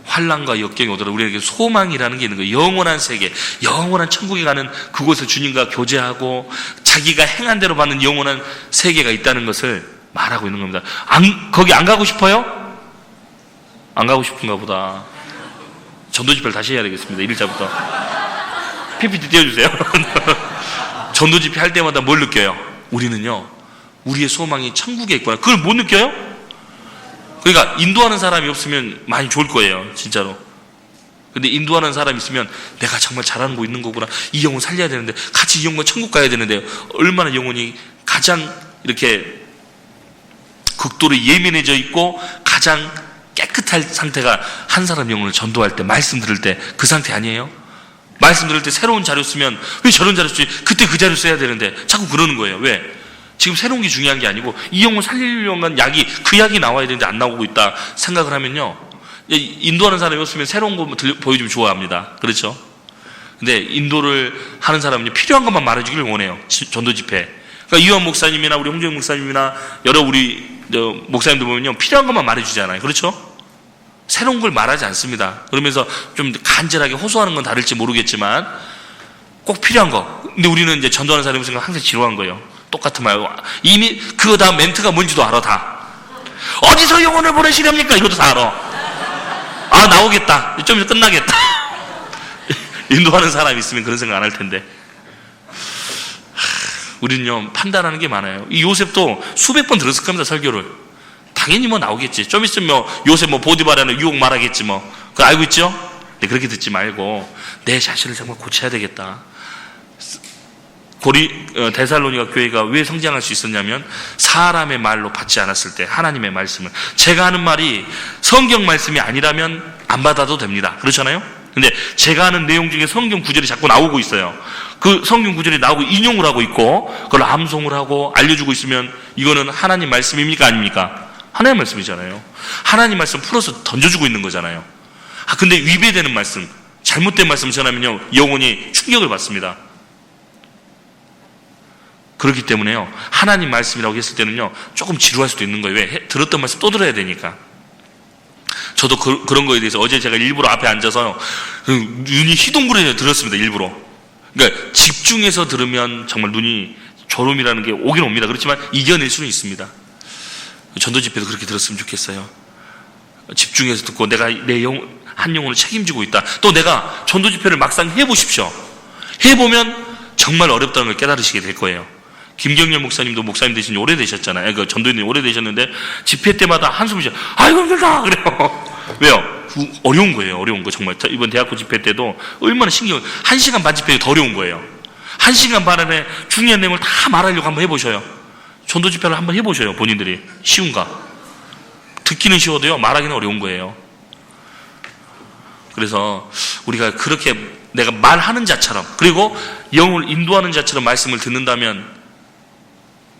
환난과 역경이 오더라도 우리에게 소망이라는 게 있는 거예요. 영원한 세계, 영원한 천국에 가는 그곳에 주님과 교제하고 자기가 행한 대로 받는 영원한 세계가 있다는 것을 말하고 있는 겁니다. 거기 안 가고 싶어요? 안 가고 싶은가 보다. 전도 집회를 다시 해야 되겠습니다. 1일자부터 PPT 띄워주세요. 전도 집회 할 때마다 뭘 느껴요? 우리는요, 우리의 소망이 천국에 있구나. 그걸 못 느껴요? 그러니까 인도하는 사람이 없으면 많이 좋을 거예요, 진짜로. 근데 인도하는 사람이 있으면 내가 정말 잘하는 거 있는 거구나. 이 영혼 살려야 되는데, 같이 이 영혼 천국 가야 되는데, 얼마나 영혼이 가장 이렇게 극도로 예민해져 있고 가장 깨끗할 상태가 한 사람 영혼을 전도할 때, 말씀 들을 때 그 상태 아니에요? 말씀 들을 때 새로운 자료 쓰면 왜 저런 자료 쓰지? 그때 그 자료 써야 되는데 자꾸 그러는 거예요. 왜? 지금 새로운 게 중요한 게 아니고 이 영혼 살리려고 한 약이, 그 약이 나와야 되는데 안 나오고 있다 생각을 하면요, 인도하는 사람이 없으면 새로운 거 보여주면 좋아합니다. 그렇죠? 근데 인도를 하는 사람은 필요한 것만 말해주기를 원해요. 전도 집회. 그러니까 이완 목사님이나 우리 홍정영 목사님이나 여러 우리 목사님들 보면요, 필요한 것만 말해주잖아요. 그렇죠? 새로운 걸 말하지 않습니다. 그러면서 좀 간절하게 호소하는 건 다를지 모르겠지만 꼭 필요한 거. 근데 우리는 이제 전도하는 사람이 생각 항상 지루한 거예요. 똑같은 말. 이미 그거 다 멘트가 뭔지도 알아, 다. 어디서 영혼을 보내시렵니까? 이것도 다 알아. 아, 나오겠다. 좀 있으면 끝나겠다. 인도하는 사람이 있으면 그런 생각 안 할 텐데. 우리는요, 판단하는 게 많아요. 이 요셉도 수백 번 들었을 겁니다, 설교를. 당연히 뭐 나오겠지. 좀 있으면 뭐 요셉 뭐 보디바라는 유혹 말하겠지 뭐. 그거 알고 있죠? 근데 그렇게 듣지 말고 내 자신을 정말 고쳐야 되겠다. 데살로니가 교회가 왜 성장할 수 있었냐면 사람의 말로 받지 않았을 때 하나님의 말씀을, 제가 하는 말이 성경 말씀이 아니라면 안 받아도 됩니다. 그렇잖아요? 근데 제가 하는 내용 중에 성경 구절이 자꾸 나오고 있어요. 그 성경 구절이 나오고 인용을 하고 있고 그걸 암송을 하고 알려주고 있으면 이거는 하나님 말씀입니까? 아닙니까? 하나님 말씀이잖아요. 하나님 말씀 풀어서 던져주고 있는 거잖아요. 근데 위배되는 말씀, 잘못된 말씀 전하면요, 영혼이 충격을 받습니다. 그렇기 때문에요, 하나님 말씀이라고 했을 때는요, 조금 지루할 수도 있는 거예요. 왜? 들었던 말씀 또 들어야 되니까. 저도 그런 거에 대해서 어제 제가 일부러 앞에 앉아서 눈이 휘둥그레져 들었습니다. 일부러. 그러니까 집중해서 들으면 정말 눈이 졸음이라는 게 오긴 옵니다. 그렇지만 이겨낼 수는 있습니다. 전도 집회도 그렇게 들었으면 좋겠어요. 집중해서 듣고 내가 한 영혼을 책임지고 있다. 또 내가 전도 집회를 막상 해보십시오. 해보면 정말 어렵다는 걸 깨달으시게 될 거예요. 김경렬 목사님도 목사님 되신 지 오래되셨잖아요. 그 전도인님 오래되셨는데 집회 때마다 한숨 쉬어. 아이고 힘들다 그래요. 왜요? 어려운 거예요. 어려운 거 정말. 이번 대학교 집회 때도 얼마나 신경 1시간 반 집회가 더 어려운 거예요. 1시간 반 안에 중요한 내용을 다 말하려고 한번 해보셔요. 전도 집회를 한번 해보셔요. 본인들이. 쉬운가? 듣기는 쉬워도요 말하기는 어려운 거예요. 그래서 우리가 그렇게 내가 말하는 자처럼, 그리고 영을 인도하는 자처럼 말씀을 듣는다면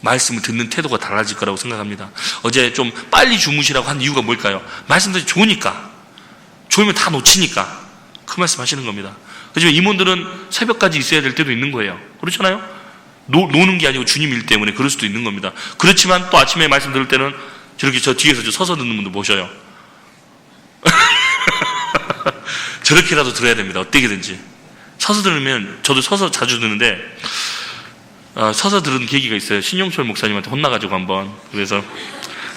말씀을 듣는 태도가 달라질 거라고 생각합니다. 어제 좀 빨리 주무시라고 한 이유가 뭘까요? 말씀들이 좋으니까. 좋으면 다 놓치니까 그 말씀 하시는 겁니다. 하지만 임원들은 새벽까지 있어야 될 때도 있는 거예요. 그렇잖아요? 노는 게 아니고 주님 일 때문에 그럴 수도 있는 겁니다. 그렇지만 또 아침에 말씀 들을 때는 저렇게 저 뒤에서 서서 듣는 분도 보셔요. 저렇게라도 들어야 됩니다. 어떻게든지. 서서 들으면, 저도 서서 자주 듣는데 서서 들은 계기가 있어요. 신용철 목사님한테 혼나가지고 한번. 그래서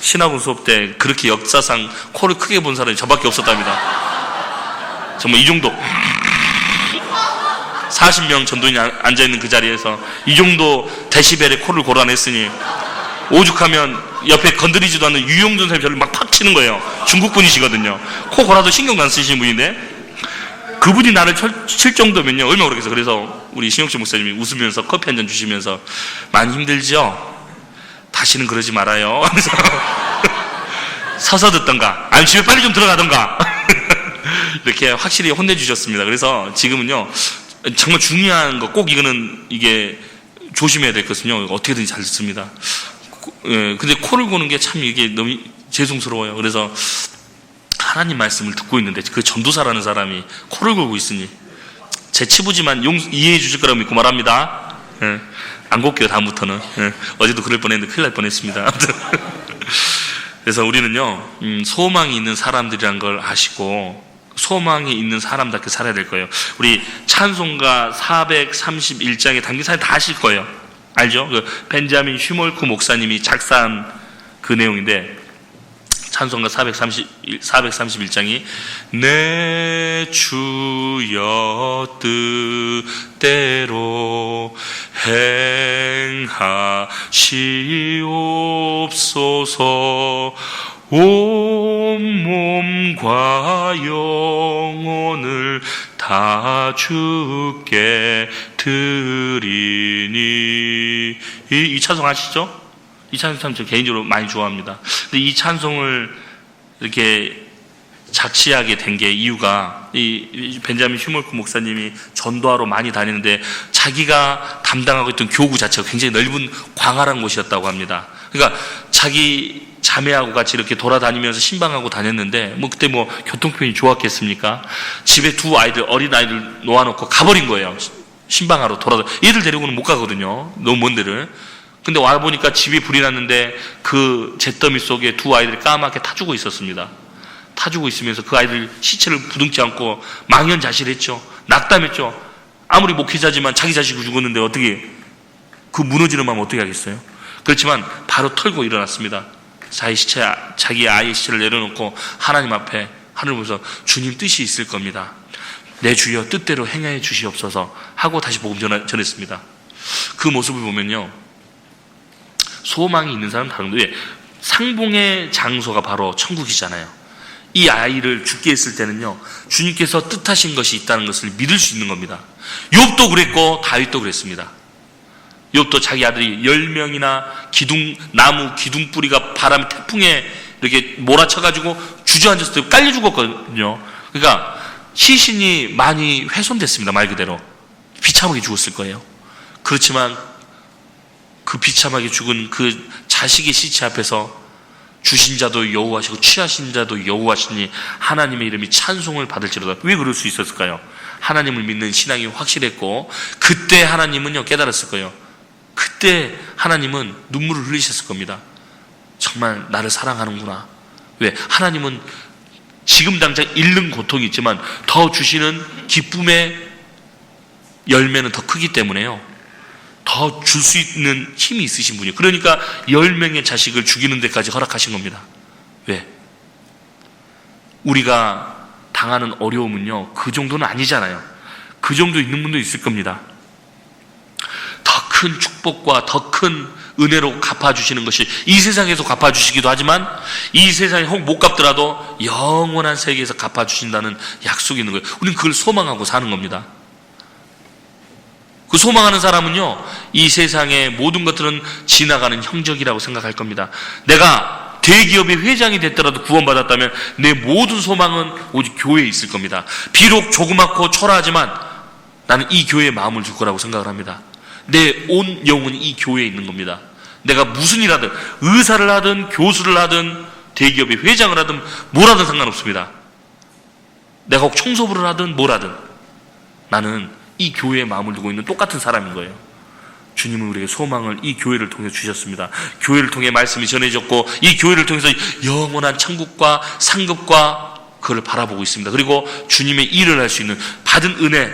신학원 수업 때 그렇게 역사상 코를 크게 본 사람이 저밖에 없었답니다. 정말 이 정도 40명 전도인이 앉아있는 그 자리에서 이 정도 데시벨의 코를 골아냈으니 오죽하면 옆에 건드리지도 않는 유용준 선생님이 저를 막 팍 치는 거예요. 중국 분이시거든요. 코 골아도 신경도 안 쓰시는 분인데 그분이 나를 칠 정도면요 얼마나 오르겠어. 그래서 우리 신용철 목사님이 웃으면서 커피 한 잔 주시면서 많이 힘들죠? 다시는 그러지 말아요. 서서 듣던가 아니면 집에 빨리 좀 들어가던가 이렇게 확실히 혼내주셨습니다. 그래서 지금은요 정말 중요한 거 꼭 이게 조심해야 될 것은요 어떻게든지 잘 듣습니다. 근데 코를 고는 게 참 이게 너무 죄송스러워요. 그래서 하나님 말씀을 듣고 있는데 그 전도사라는 사람이 코를 골고 있으니 제 치부지만 이해해 주실 거라고 믿고 말합니다. 안 곱게요 다음부터는. 어제도 그럴 뻔했는데 큰일 날 뻔했습니다. 그래서 우리는요 소망이 있는 사람들이란 걸 아시고 소망이 있는 사람답게 살아야 될 거예요. 우리 찬송가 431장에 담긴 사연 다 아실 거예요. 알죠? 그 벤자민 슈몰크 목사님이 작사한 그 내용인데 찬송가 431장이 내 주여 뜻대로 행하시옵소서 온 몸과 영혼을 다 주께 드리니 이 찬송 아시죠? 이 찬송 저 개인적으로 많이 좋아합니다. 근데 이 찬송을 이렇게 작시하게 된 게 이유가 이 벤자민 슈몰크 목사님이 전도하러 많이 다니는데 자기가 담당하고 있던 교구 자체가 굉장히 넓은 광활한 곳이었다고 합니다. 그러니까 자기 자매하고 같이 이렇게 돌아다니면서 신방하고 다녔는데 그때 교통편이 좋았겠습니까? 집에 두 아이들 어린 아이들 놓아놓고 가버린 거예요. 신방하러 얘들 데리고는 못 가거든요. 너무 먼 데를. 근데 와보니까 집이 불이 났는데 그 잿더미 속에 두 아이들이 까맣게 타주고 있었습니다. 타주고 있으면서 그 아이들 시체를 부둥지 않고 망연자실했죠. 낙담했죠. 아무리 목회자지만 자기 자식이 죽었는데 어떻게 그 무너지는 마음 어떻게 하겠어요? 그렇지만 바로 털고 일어났습니다. 자기 아이의 시체를 내려놓고 하나님 앞에 하늘을 보면서 주님 뜻이 있을 겁니다. 내 주여 뜻대로 행해 주시옵소서 하고 다시 복음 전했습니다. 그 모습을 보면요 소망이 있는 사람은 다른 거예요. 상봉의 장소가 바로 천국이잖아요. 이 아이를 죽게 했을 때는요 주님께서 뜻하신 것이 있다는 것을 믿을 수 있는 겁니다. 욥도 그랬고 다윗도 그랬습니다. 욥도 자기 아들이 10명이나 나무 기둥뿌리가 바람 태풍에 이렇게 몰아쳐가지고 주저앉았을 때 깔려 죽었거든요. 그러니까 시신이 많이 훼손됐습니다. 말 그대로 비참하게 죽었을 거예요. 그렇지만 그 비참하게 죽은 그 자식의 시체 앞에서 주신 자도 여호와시고 취하신 자도 여호와시니 하나님의 이름이 찬송을 받을지로다. 왜 그럴 수 있었을까요? 하나님을 믿는 신앙이 확실했고 그때 하나님은요 깨달았을 거예요. 그때 하나님은 눈물을 흘리셨을 겁니다. 정말 나를 사랑하는구나. 왜? 하나님은 지금 당장 잃는 고통이 있지만 더 주시는 기쁨의 열매는 더 크기 때문에요. 더 줄 수 있는 힘이 있으신 분이에요. 그러니까 10명의 자식을 죽이는 데까지 허락하신 겁니다. 왜? 우리가 당하는 어려움은요, 그 정도는 아니잖아요. 그 정도 있는 분도 있을 겁니다. 더 큰 축복과 더 큰 은혜로 갚아주시는 것이 이 세상에서 갚아주시기도 하지만 이 세상에 혹 못 갚더라도 영원한 세계에서 갚아주신다는 약속이 있는 거예요. 우리는 그걸 소망하고 사는 겁니다. 그 소망하는 사람은요, 이 세상의 모든 것들은 지나가는 형적이라고 생각할 겁니다. 내가 대기업의 회장이 됐더라도 구원받았다면 내 모든 소망은 오직 교회에 있을 겁니다. 비록 조그맣고 초라하지만 나는 이 교회에 마음을 줄 거라고 생각을 합니다. 내 온 영혼이 이 교회에 있는 겁니다. 내가 무슨 일 하든, 의사를 하든 교수를 하든 대기업의 회장을 하든 뭘 하든 상관없습니다. 내가 혹 청소부를 하든 뭘 하든 나는 이 교회에 마음을 두고 있는 똑같은 사람인 거예요. 주님은 우리에게 소망을 이 교회를 통해 주셨습니다. 교회를 통해 말씀이 전해졌고 이 교회를 통해서 영원한 천국과 상급과 그걸 바라보고 있습니다. 그리고 주님의 일을 할 수 있는 받은 은혜,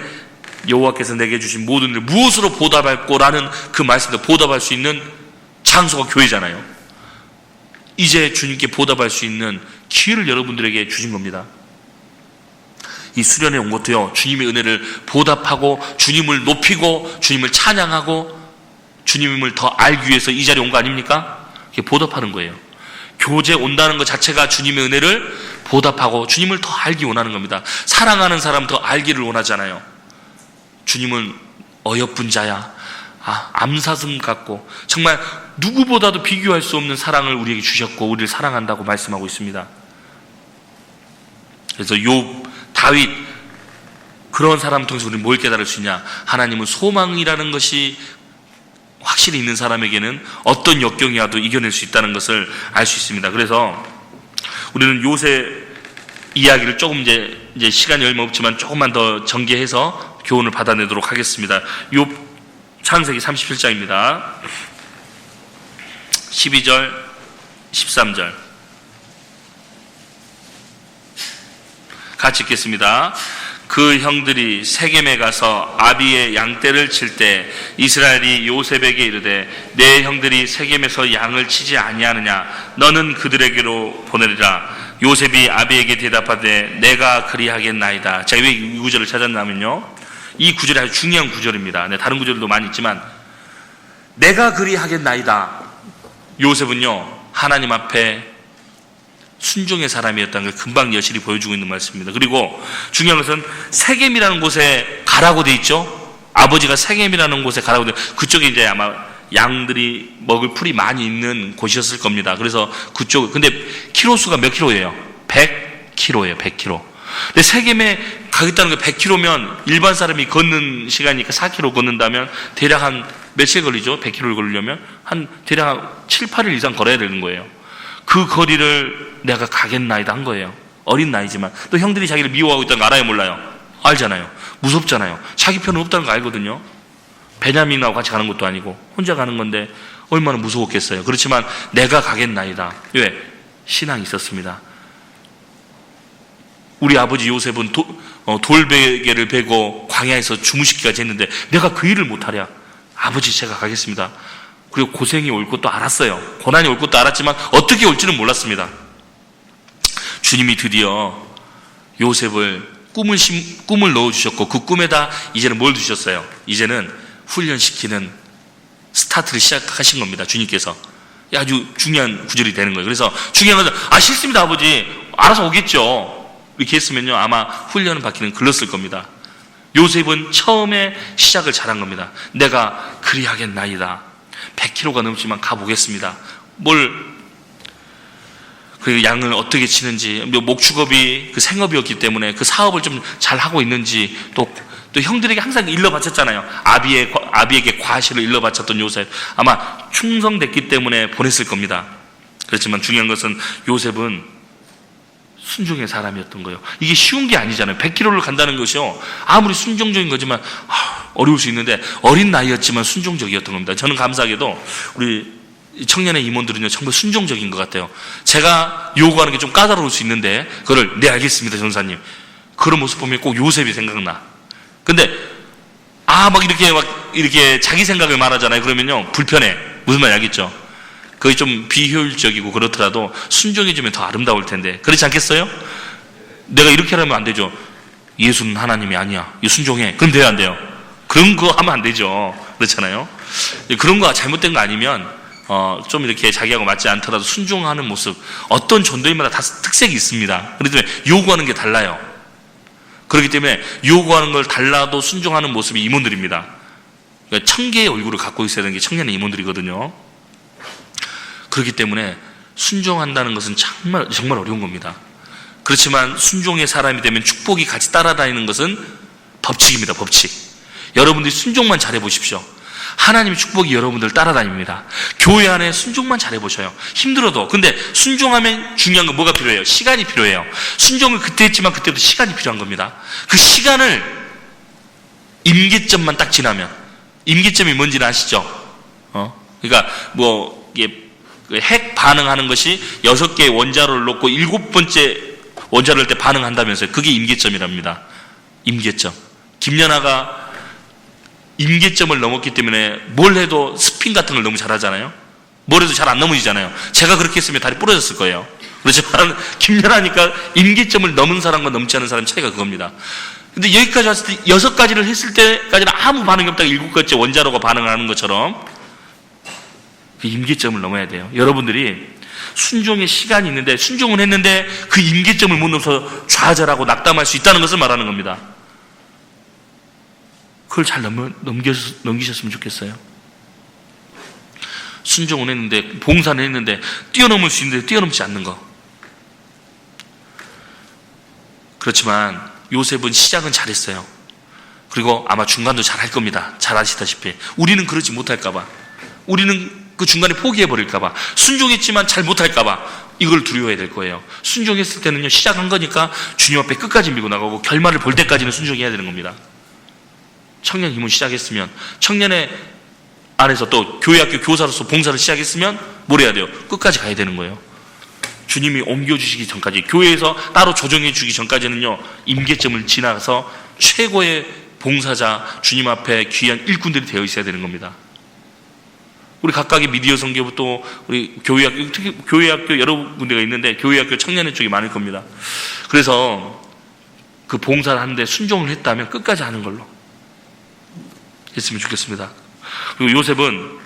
여호와께서 내게 주신 모든 일 무엇으로 보답할꼬라는 그 말씀도 보답할 수 있는 장소가 교회잖아요. 이제 주님께 보답할 수 있는 기회를 여러분들에게 주신 겁니다. 이 수련회 온 것도요, 주님의 은혜를 보답하고 주님을 높이고 주님을 찬양하고 주님을 더 알기 위해서 이 자리에 온 거 아닙니까? 이게 보답하는 거예요. 교제 온다는 것 자체가 주님의 은혜를 보답하고 주님을 더 알기 원하는 겁니다. 사랑하는 사람 더 알기를 원하잖아요. 주님은 어여쁜 자야, 암사슴 같고 정말 누구보다도 비교할 수 없는 사랑을 우리에게 주셨고 우리를 사랑한다고 말씀하고 있습니다. 그래서 욥, 다윗, 그런 사람을 통해서 우리는 뭘 깨달을 수 있냐? 하나님은 소망이라는 것이 확실히 있는 사람에게는 어떤 역경이 와도 이겨낼 수 있다는 것을 알 수 있습니다. 그래서 우리는 요셉 이야기를 조금 이제 시간이 얼마 없지만 조금만 더 전개해서 교훈을 받아내도록 하겠습니다. 욥 창세기 37장입니다. 12절, 13절 같이 읽겠습니다. 그 형들이 세겜에 가서 아비의 양떼를 칠 때 이스라엘이 요셉에게 이르되 내 형들이 세겜에서 양을 치지 아니하느냐? 너는 그들에게로 보내리라. 요셉이 아비에게 대답하되 내가 그리하겠나이다. 제가 왜 이 구절을 찾았냐면요, 이 구절이 아주 중요한 구절입니다. 다른 구절도 많이 있지만 내가 그리하겠나이다. 요셉은요, 하나님 앞에 순종의 사람이었다는 걸 금방 여실히 보여주고 있는 말씀입니다. 그리고 중요한 것은 세겜이라는 곳에 가라고 돼 있죠. 아버지가 세겜이라는 곳에 가라고 돼, 그쪽에 이제 아마 양들이 먹을 풀이 많이 있는 곳이었을 겁니다. 그래서 그쪽, 근데 키로수가 몇 킬로예요? 100킬로예요. 100킬로. 근데 세겜에 가겠다는 게 100킬로면 일반 사람이 걷는 시간이니까 4킬로 걷는다면 대략 한 며칠 걸리죠? 100킬로를 걸으려면 한 대략 한 7, 8일 이상 걸어야 되는 거예요. 그 거리를 내가 가겠나이다 한 거예요. 어린 나이지만. 또 형들이 자기를 미워하고 있다는 거 알아요, 몰라요? 알잖아요. 무섭잖아요. 자기 편은 없다는 거 알거든요. 베냐민하고 같이 가는 것도 아니고 혼자 가는 건데 얼마나 무서웠겠어요. 그렇지만 내가 가겠나이다. 왜? 신앙이 있었습니다. 우리 아버지 요셉은 돌베개를 베고 광야에서 주무시기까지 했는데 내가 그 일을 못하랴. 아버지, 제가 가겠습니다. 그리고 고생이 올 것도 알았어요. 고난이 올 것도 알았지만 어떻게 올지는 몰랐습니다. 주님이 드디어 요셉을 꿈을 넣어주셨고 그 꿈에다 이제는 뭘 주셨어요? 이제는 훈련시키는 스타트를 시작하신 겁니다. 주님께서. 아주 중요한 구절이 되는 거예요. 그래서 중요한 것은 싫습니다 아버지, 알아서 오겠죠. 이렇게 했으면요 아마 훈련을 받기는 글렀을 겁니다. 요셉은 처음에 시작을 잘한 겁니다. 내가 그리하겠나이다. 100kg가 넘지만 가보겠습니다. 그 양을 어떻게 치는지, 목축업이 그 생업이었기 때문에 그 사업을 좀 잘 하고 있는지, 또 형들에게 항상 일러 바쳤잖아요. 아비에게 과실을 일러 바쳤던 요셉, 아마 충성됐기 때문에 보냈을 겁니다. 그렇지만 중요한 것은 요셉은 순종의 사람이었던 거예요. 이게 쉬운 게 아니잖아요. 100km를 간다는 것이요, 아무리 순종적인 거지만 어려울 수 있는데 어린 나이였지만 순종적이었던 겁니다. 저는 감사하게도 우리 청년의 임원들은요 정말 순종적인 것 같아요. 제가 요구하는 게 좀 까다로울 수 있는데 그걸 네 알겠습니다 전사님, 그런 모습 보면 꼭 요셉이 생각나. 근데 막 이렇게 자기 생각을 말하잖아요. 그러면요, 불편해. 무슨 말인지 알겠죠? 그게 좀 비효율적이고 그렇더라도 순종해주면 더 아름다울 텐데. 그렇지 않겠어요? 내가 이렇게 하면 안 되죠. 예수는 하나님이 아니야. 이 순종해. 그럼 돼요, 안 돼요? 그런 거 하면 안 되죠. 그렇잖아요? 그런 거 잘못된 거 아니면, 좀 이렇게 자기하고 맞지 않더라도 순종하는 모습, 어떤 전도인마다 다 특색이 있습니다. 그렇기 때문에 요구하는 게 달라요. 그렇기 때문에 요구하는 걸 달라도 순종하는 모습이 임원들입니다. 그러니까 1000개의 얼굴을 갖고 있어야 되는 게 청년의 임원들이거든요. 그렇기 때문에 순종한다는 것은 정말, 정말 어려운 겁니다. 그렇지만 순종의 사람이 되면 축복이 같이 따라다니는 것은 법칙입니다. 법칙. 여러분들이 순종만 잘해보십시오. 하나님의 축복이 여러분들 따라다닙니다. 교회 안에 순종만 잘해보셔요. 힘들어도. 근데 순종하면 중요한 건 뭐가 필요해요? 시간이 필요해요. 순종을 그때 했지만 그때도 시간이 필요한 겁니다. 그 시간을 임계점만 딱 지나면, 임계점이 뭔지는 아시죠? 그러니까 핵 반응하는 것이 6개의 원자로를 놓고 7번째 원자로를 할 때 반응한다면서요. 그게 임계점이랍니다. 임계점. 김연아가 임계점을 넘었기 때문에 뭘 해도 스핀 같은 걸 너무 잘하잖아요. 뭘 해도 잘 안 넘어지잖아요. 제가 그렇게 했으면 다리 부러졌을 거예요. 그렇지만 김연아니까 임계점을 넘은 사람과 넘지 않은 사람 차이가 그겁니다. 근데 여기까지 왔을 때 6가지를 했을 때까지는 아무 반응이 없다가 7가지 원자로가 반응을 하는 것처럼 그 임계점을 넘어야 돼요. 여러분들이 순종의 시간이 있는데 순종은 했는데 그 임계점을 못 넘어서 좌절하고 낙담할 수 있다는 것을 말하는 겁니다. 그걸 잘 넘기셨으면 좋겠어요. 순종은 했는데, 봉사는 했는데 뛰어넘을 수 있는데 뛰어넘지 않는 거. 그렇지만 요셉은 시작은 잘했어요. 그리고 아마 중간도 잘할 겁니다. 잘 아시다시피. 우리는 그러지 못할까봐, 우리는 그 중간에 포기해버릴까봐, 순종했지만 잘 못할까봐 이걸 두려워해야 될 거예요. 순종했을 때는요, 시작한 거니까 주님 앞에 끝까지 밀고 나가고 결말을 볼 때까지는 순종해야 되는 겁니다. 청년 힘을 시작했으면, 청년의 안에서 또 교회학교 교사로서 봉사를 시작했으면 뭘 해야 돼요? 끝까지 가야 되는 거예요. 주님이 옮겨주시기 전까지, 교회에서 따로 조정해 주기 전까지는요, 임계점을 지나서 최고의 봉사자, 주님 앞에 귀한 일꾼들이 되어 있어야 되는 겁니다. 우리 각각의 미디어 선교부터 우리 교회학교, 특히 교회학교 여러 군데가 있는데 교회학교 청년회 쪽이 많을 겁니다. 그래서 그 봉사를 하는데 순종을 했다면 끝까지 하는 걸로 했으면 좋겠습니다. 그리고 요셉은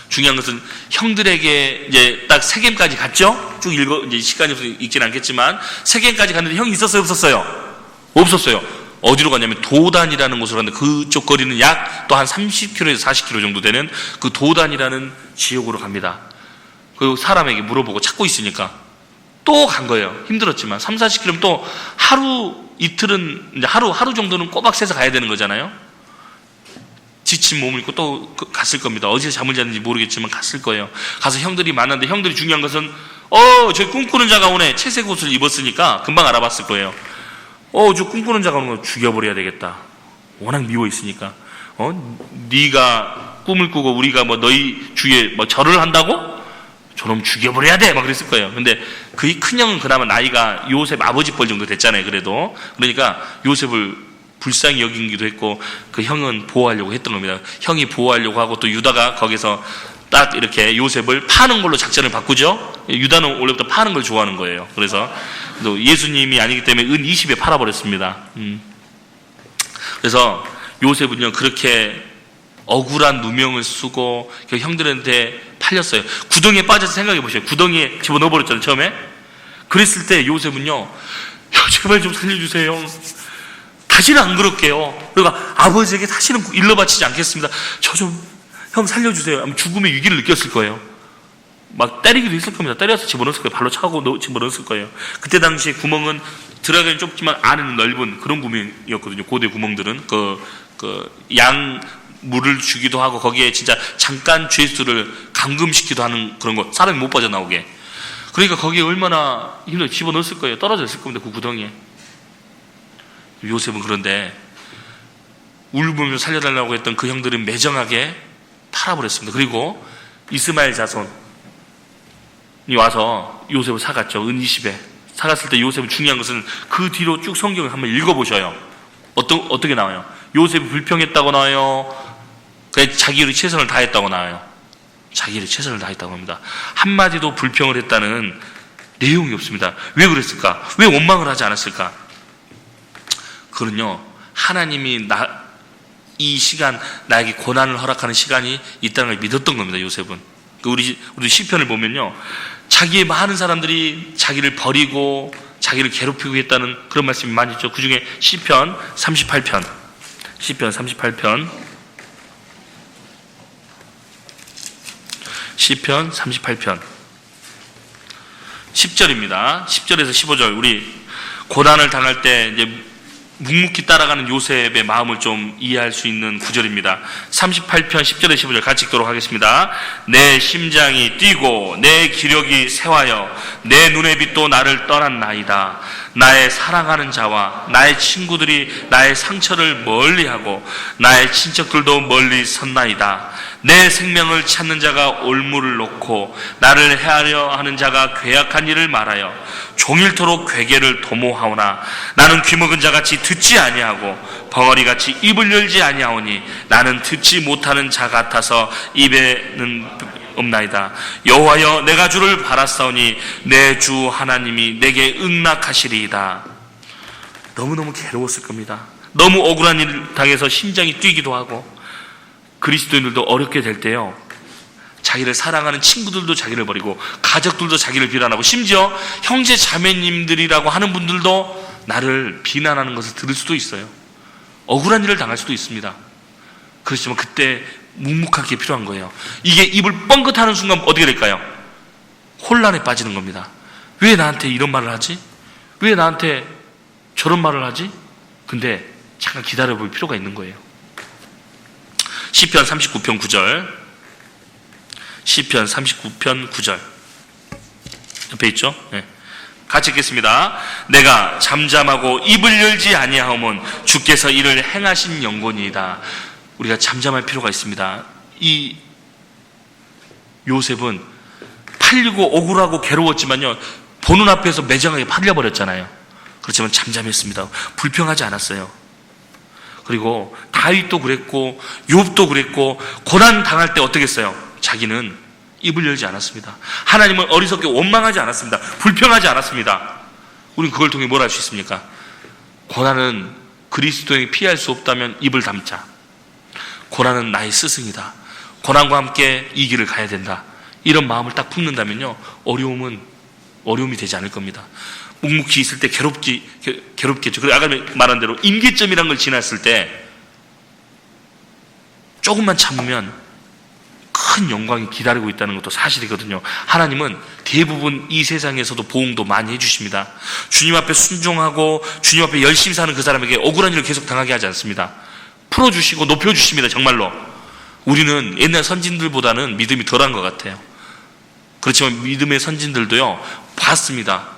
중요한 것은 형들에게 이제 딱 세겜까지 갔죠? 쭉 이제 시간이 없어서 읽지는 않겠지만 세겜까지 갔는데 형이 있었어요? 없었어요? 없었어요. 어디로 갔냐면 도단이라는 곳으로 갔는데 그쪽 거리는 약 또 한 30km에서 40km 정도 되는 그 도단이라는 지역으로 갑니다. 그 사람에게 물어보고 찾고 있으니까 또 간 거예요. 힘들었지만 30-40km 또 하루 이틀은 이제 하루 정도는 꼬박 새서 가야 되는 거잖아요. 지친 몸을 입고 또 갔을 겁니다. 어디서 잠을 잤는지 모르겠지만 갔을 거예요. 가서 형들이 만났는데 형들이 중요한 것은 저 꿈꾸는 자가 오네. 채색 옷을 입었으니까 금방 알아봤을 거예요. 저 꿈꾸는 자가 오는 거 죽여버려야 되겠다. 워낙 미워 있으니까. 네가 꿈을 꾸고 우리가 너희 주위에 절을 한다고? 저놈 죽여버려야 돼. 막 그랬을 거예요. 근데 그 큰 형은 그나마 나이가 요셉 아버지 뻘 정도 됐잖아요. 그래도. 그러니까 요셉을 불쌍히 여기기도 했고 그 형은 보호하려고 했던 겁니다. 형이 보호하려고 하고 또 유다가 거기서 딱 이렇게 요셉을 파는 걸로 작전을 바꾸죠. 유다는 원래부터 파는 걸 좋아하는 거예요. 그래서 또 예수님이 아니기 때문에 은 20에 팔아버렸습니다. 그래서 요셉은요 그렇게 억울한 누명을 쓰고 그 형들한테 팔렸어요. 구덩이에 빠져서 생각해 보세요. 구덩이에 집어넣어버렸잖아요 처음에. 그랬을 때 요셉은요, 제발 좀 살려주세요. 다시는 안 그럴게요. 그러니까 아버지에게 다시는 일러 바치지 않겠습니다. 저 좀 형 살려주세요. 아마 죽음의 위기를 느꼈을 거예요. 막 때리기도 했을 겁니다. 때려서 집어넣었을 거예요. 발로 차고 집어넣었을 거예요. 그때 당시에 구멍은 들어가긴 좁지만 안에는 넓은 그런 구멍이었거든요. 고대 구멍들은 양 물을 주기도 하고 거기에 진짜 잠깐 죄수를 감금시키기도 하는 그런 거, 사람이 못 빠져나오게. 그러니까 거기에 얼마나 힘들어 집어넣었을 거예요. 떨어져 있을 겁니다. 그 구덩이에. 요셉은 그런데 울부짖으며 살려달라고 했던 그 형들은 매정하게 팔아버렸습니다. 그리고 이스마엘 자손이 와서 요셉을 사갔죠. 은 20에 사갔을 때 요셉은 중요한 것은 그 뒤로 쭉 성경을 한번 읽어보셔요. 어떻게 나와요? 요셉이 불평했다고 나와요? 그냥 자기 일에 최선을 다했다고 나와요? 자기 일에 최선을 다했다고 합니다. 한마디도 불평을 했다는 내용이 없습니다. 왜 그랬을까? 왜 원망을 하지 않았을까? 그건요, 하나님이 이 시간, 나에게 고난을 허락하는 시간이 있다는 걸 믿었던 겁니다, 요셉은. 우리 시편을 보면요, 자기의 많은 사람들이 자기를 버리고 자기를 괴롭히고 했다는 그런 말씀이 많이 있죠. 그 중에 시편 38편 10절입니다. 10절에서 15절, 우리 고난을 당할 때 이제 묵묵히 따라가는 요셉의 마음을 좀 이해할 수 있는 구절입니다. 38편 10절에 15절 같이 읽도록 하겠습니다. 내 심장이 뛰고 내 기력이 쇠하여 내 눈의 빛도 나를 떠났나이다. 나의 사랑하는 자와 나의 친구들이 나의 상처를 멀리하고 나의 친척들도 멀리 섰나이다. 내 생명을 찾는 자가 올무를 놓고 나를 해하려 하는 자가 괴악한 일을 말하여 종일토록 괴계를 도모하오나 나는 귀먹은 자같이 듣지 아니하고 벙어리같이 입을 열지 아니하오니 나는 듣지 못하는 자 같아서 입에는 없나이다. 여호와여, 내가 주를 바랐사오니 내 주 하나님이 내게 응낙하시리이다. 너무너무 괴로웠을 겁니다. 너무 억울한 일을 당해서 심장이 뛰기도 하고, 그리스도인들도 어렵게 될 때요, 자기를 사랑하는 친구들도 자기를 버리고 가족들도 자기를 비난하고, 심지어 형제 자매님들이라고 하는 분들도 나를 비난하는 것을 들을 수도 있어요. 억울한 일을 당할 수도 있습니다. 그렇지만 그때 묵묵하게 필요한 거예요. 이게 입을 뻥긋하는 순간 어떻게 될까요? 혼란에 빠지는 겁니다. 왜 나한테 이런 말을 하지? 왜 나한테 저런 말을 하지? 근데 잠깐 기다려볼 필요가 있는 거예요. 시편 39편 9절, 시편 39편 9절 옆에 있죠? 네. 같이 읽겠습니다. 내가 잠잠하고 입을 열지 아니하오면 주께서 이를 행하신 영혼이다. 우리가 잠잠할 필요가 있습니다. 이 요셉은 팔리고 억울하고 괴로웠지만요, 보는 앞에서 매정하게 팔려버렸잖아요. 그렇지만 잠잠했습니다. 불평하지 않았어요. 그리고 다윗도 그랬고 욥도 그랬고, 고난 당할 때 어떻게 했어요? 자기는 입을 열지 않았습니다. 하나님은 어리석게 원망하지 않았습니다. 불평하지 않았습니다. 우리는 그걸 통해 뭘 할 수 있습니까? 고난은 그리스도인이 피할 수 없다면 입을 닫자. 고난은 나의 스승이다. 고난과 함께 이 길을 가야 된다. 이런 마음을 딱 품는다면요, 어려움이 되지 않을 겁니다. 묵묵히 있을 때 괴롭겠죠. 그리고 아까 말한 대로 임계점이라는 걸 지났을 때 조금만 참으면 큰 영광이 기다리고 있다는 것도 사실이거든요. 하나님은 대부분 이 세상에서도 보응도 많이 해주십니다. 주님 앞에 순종하고 주님 앞에 열심히 사는 그 사람에게 억울한 일을 계속 당하게 하지 않습니다. 풀어주시고 높여주십니다. 정말로. 우리는 옛날 선진들보다는 믿음이 덜한 것 같아요. 그렇지만 믿음의 선진들도요, 봤습니다.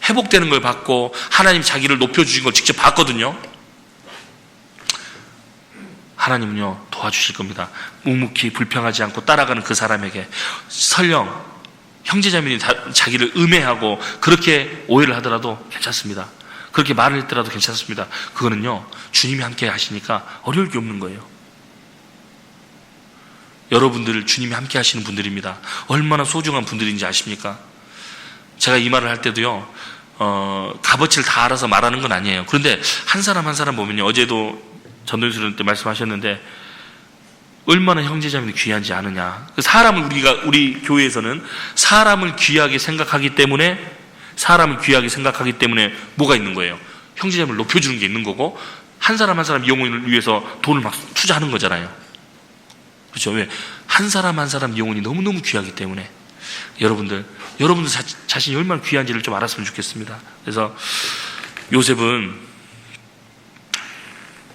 회복되는 걸 봤고 하나님 자기를 높여주신 걸 직접 봤거든요. 하나님은요, 도와주실 겁니다. 묵묵히 불평하지 않고 따라가는 그 사람에게 설령 형제자매니 자기를 음해하고 그렇게 오해를 하더라도 괜찮습니다. 그렇게 말을 했더라도 괜찮습니다. 그거는요, 주님이 함께 하시니까 어려울 게 없는 거예요. 여러분들 주님이 함께 하시는 분들입니다. 얼마나 소중한 분들인지 아십니까? 제가 이 말을 할 때도요, 값어치를 다 알아서 말하는 건 아니에요. 그런데 한 사람 한 사람 보면요, 어제도 전도연수련 때 말씀하셨는데 얼마나 형제자매는 귀한지 아느냐. 사람을 우리 교회에서는 사람을 귀하게 생각하기 때문에 뭐가 있는 거예요? 형제자매를 높여주는 게 있는 거고, 한 사람 한 사람 영혼을 위해서 돈을 막 투자하는 거잖아요. 그렇죠? 왜? 한 사람 한 사람 영혼이 너무너무 귀하기 때문에. 여러분들 자신이 얼마나 귀한지를 좀 알았으면 좋겠습니다. 그래서 요셉은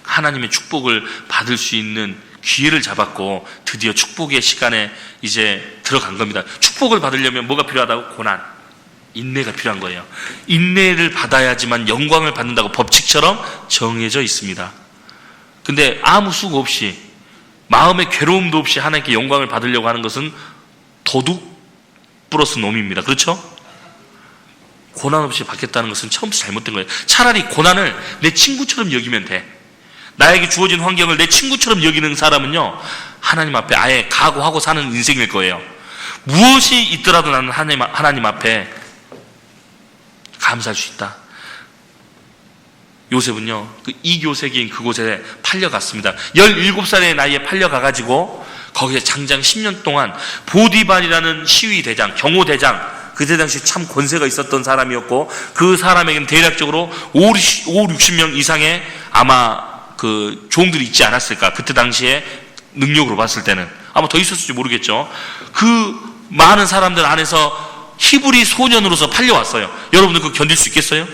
하나님의 축복을 받을 수 있는 기회를 잡았고 드디어 축복의 시간에 이제 들어간 겁니다. 축복을 받으려면 뭐가 필요하다고? 고난, 인내가 필요한 거예요. 인내를 받아야지만 영광을 받는다고 법칙처럼 정해져 있습니다. 근데 아무 수고 없이, 마음의 괴로움도 없이 하나님께 영광을 받으려고 하는 것은 도둑 플러스 놈입니다. 그렇죠? 고난 없이 받겠다는 것은 처음부터 잘못된 거예요. 차라리 고난을 내 친구처럼 여기면 돼. 나에게 주어진 환경을 내 친구처럼 여기는 사람은요, 하나님 앞에 아예 각오하고 사는 인생일 거예요. 무엇이 있더라도 나는 하나님 앞에 감사할 수 있다. 요셉은요, 그 이교세기인 그곳에 팔려갔습니다. 17살의 나이에 팔려가가지고 거기에 장장 10년 동안 보디발이라는 시위대장, 경호대장, 그때 당시 참 권세가 있었던 사람이었고, 그 사람에게는 대략적으로 60명 이상의 아마 그 종들이 있지 않았을까. 그때 당시에 능력으로 봤을 때는 아마 더 있었을지 모르겠죠. 그 많은 사람들 안에서 히브리 소년으로서 팔려왔어요. 여러분들 그거 견딜 수 있겠어요?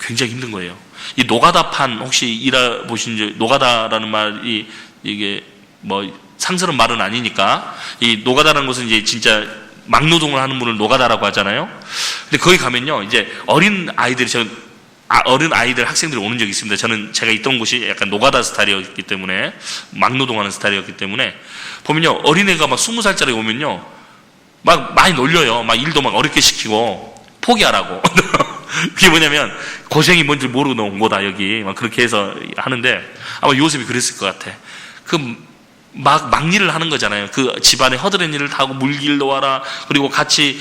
굉장히 힘든 거예요. 이 노가다판 혹시 일해보신 적, 노가다라는 말이 이게 뭐 상스러운 말은 아니니까, 이 노가다라는 것은 이제 진짜 막노동을 하는 분을 노가다라고 하잖아요. 근데 거기 가면요, 이제 어린 아이들 학생들이 오는 적이 있습니다. 제가 있던 곳이 약간 노가다 스타일이었기 때문에, 막노동하는 스타일이었기 때문에, 보면요, 어린애가 막 20살짜리 오면요, 막 많이 놀려요. 막 일도 막 어렵게 시키고, 포기하라고. 그게 뭐냐면, 고생이 뭔지 모르고 온 거다, 여기. 막 그렇게 해서 하는데, 아마 요셉이 그랬을 것 같아. 막 일을 하는 거잖아요. 그 집안에 허드렛 일을 다 하고 물길 놓아라. 그리고 같이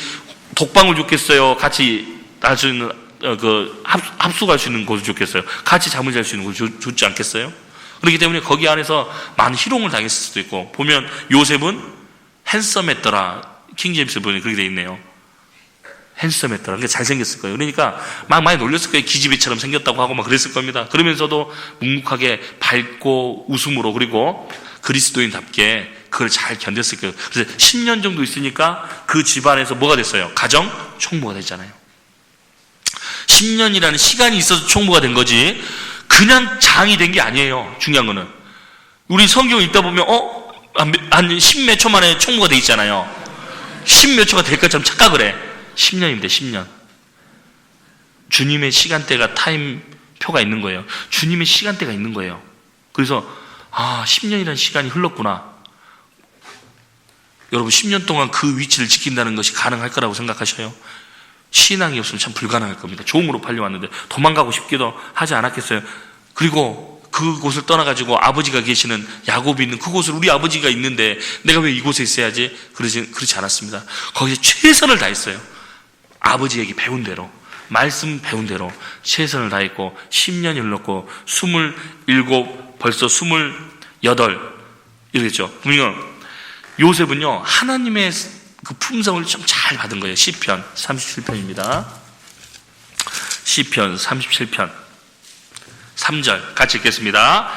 독방을 줬겠어요. 같이 할 수 있는, 합숙할 수 있는 곳을 줬겠어요. 같이 잠을 잘 수 있는 곳을 줬지 않겠어요? 그렇기 때문에 거기 안에서 많은 희롱을 당했을 수도 있고, 보면 요셉은 핸섬했더라. 킹제임스 본에 그렇게 돼 있네요. 핸섬했더라. 그러니까 잘생겼을 거예요. 그러니까 막 많이 놀렸을 거예요. 기집애처럼 생겼다고 하고 막 그랬을 겁니다. 그러면서도 묵묵하게 밝고 웃음으로, 그리고 그리스도인답게 그걸 잘 견뎠을 거예요. 그래서 10년 정도 있으니까 그 집안에서 뭐가 됐어요? 가정 총무가 됐잖아요. 10년이라는 시간이 있어서 총무가 된 거지, 그냥 장이 된 게 아니에요. 중요한 거는, 우리 성경 읽다 보면 한 10몇 초 만에 총무가 돼 있잖아요. 10몇 초가 될 것처럼 착각을 해. 10년입니다. 10년. 주님의 시간대가, 타임표가 있는 거예요. 주님의 시간대가 있는 거예요. 그래서 10년이라는 시간이 흘렀구나. 여러분, 10년 동안 그 위치를 지킨다는 것이 가능할 거라고 생각하셔요? 신앙이 없으면 참 불가능할 겁니다. 종으로 팔려왔는데 도망가고 싶기도 하지 않았겠어요? 그리고 그곳을 떠나가지고 아버지가 계시는, 야곱이 있는 그곳을, 우리 아버지가 있는데 내가 왜 이곳에 있어야지? 그렇지 않았습니다. 거기에 최선을 다했어요. 아버지에게 배운 대로, 말씀 배운 대로 최선을 다했고, 10년이 흘렀고 27, 벌써 28 이러겠죠. 그러면 요셉은요, 하나님의 그 품성을 좀 잘 받은 거예요. 시편 37편입니다. 시편 37편 3절 같이 읽겠습니다.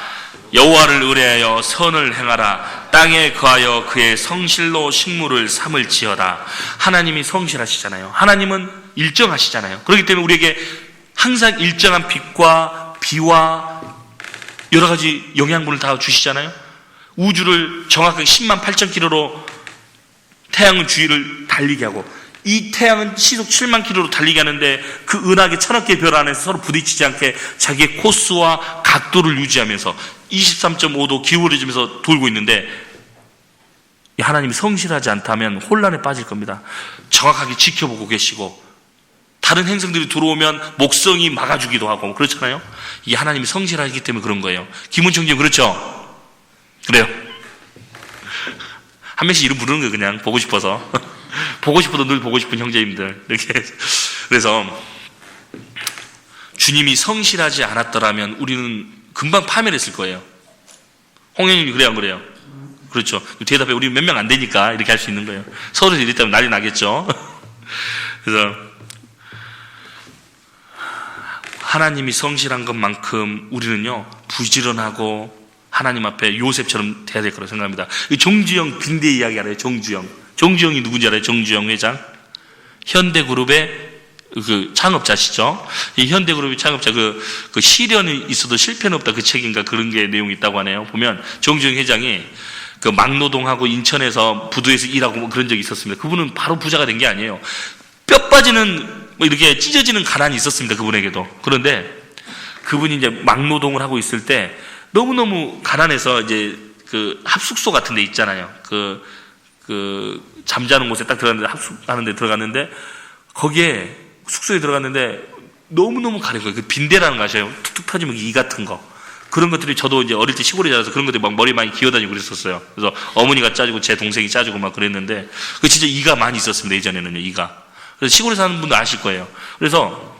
여호와를 의뢰하여 선을 행하라. 땅에 거하여 그의 성실로 식물을 삼을지어다. 하나님이 성실하시잖아요. 하나님은 일정하시잖아요. 그렇기 때문에 우리에게 항상 일정한 빛과 비와 여러 가지 영양분을 다 주시잖아요. 우주를 정확하게 10만 8천 킬로로 태양의 주위를 달리게 하고, 이 태양은 시속 7만 킬로로 달리게 하는데 그 은하계 1000억 개 별 안에서 서로 부딪히지 않게 자기의 코스와 각도를 유지하면서 23.5도 기울어지면서 돌고 있는데, 하나님이 성실하지 않다면 혼란에 빠질 겁니다. 정확하게 지켜보고 계시고, 다른 행성들이 들어오면 목성이 막아주기도 하고 그렇잖아요. 이 하나님이 성실하기 때문에 그런 거예요. 김은총님 그렇죠? 그래요. 한 명씩 이름 부르는 거예요. 그냥 보고 싶어서. 보고 싶어도 늘 보고 싶은 형제님들, 이렇게. 그래서 주님이 성실하지 않았더라면 우리는 금방 파멸했을 거예요. 홍영님이 그래요, 안 그래요? 그렇죠. 대답해. 우리 몇 명 안 되니까 이렇게 할 수 있는 거예요. 서울에서 이랬다면 난리 나겠죠. 그래서 하나님이 성실한 것만큼 우리는요, 부지런하고 하나님 앞에 요셉처럼 돼야 될 거라고 생각합니다. 정주영 빈대 이야기 알아요? 정주영이 누군지 알아요? 정주영 회장. 현대그룹의 그 창업자시죠. 이 현대그룹의 창업자, 그 시련이 있어도 실패는 없다, 그 책인가 그런 게 내용이 있다고 하네요. 보면 정주영 회장이 그 막노동하고 인천에서 부두에서 일하고 뭐 그런 적이 있었습니다. 그분은 바로 부자가 된 게 아니에요. 뼈 빠지는 뭐 이렇게 찢어지는 가난이 있었습니다. 그분에게도. 그런데 그분이 이제 막노동을 하고 있을 때 너무너무 가난해서 이제 그 합숙소 같은 데 있잖아요. 그 잠자는 곳에 딱 들어갔는데, 합숙하는 데 들어갔는데, 거기에 숙소에 들어갔는데 너무너무 가려운 거예요. 그 빈대라는 거 아셔요? 툭툭 터지면 이 같은 거. 그런 것들이 저도 이제 어릴 때 시골에 자라서 그런 것들이 막 머리 많이 기어다니고 그랬었어요. 그래서 어머니가 짜주고 제 동생이 짜주고 막 그랬는데 그 진짜 이가 많이 있었습니다. 예전에는요, 이가. 그래서 시골에 사는 분도 아실 거예요. 그래서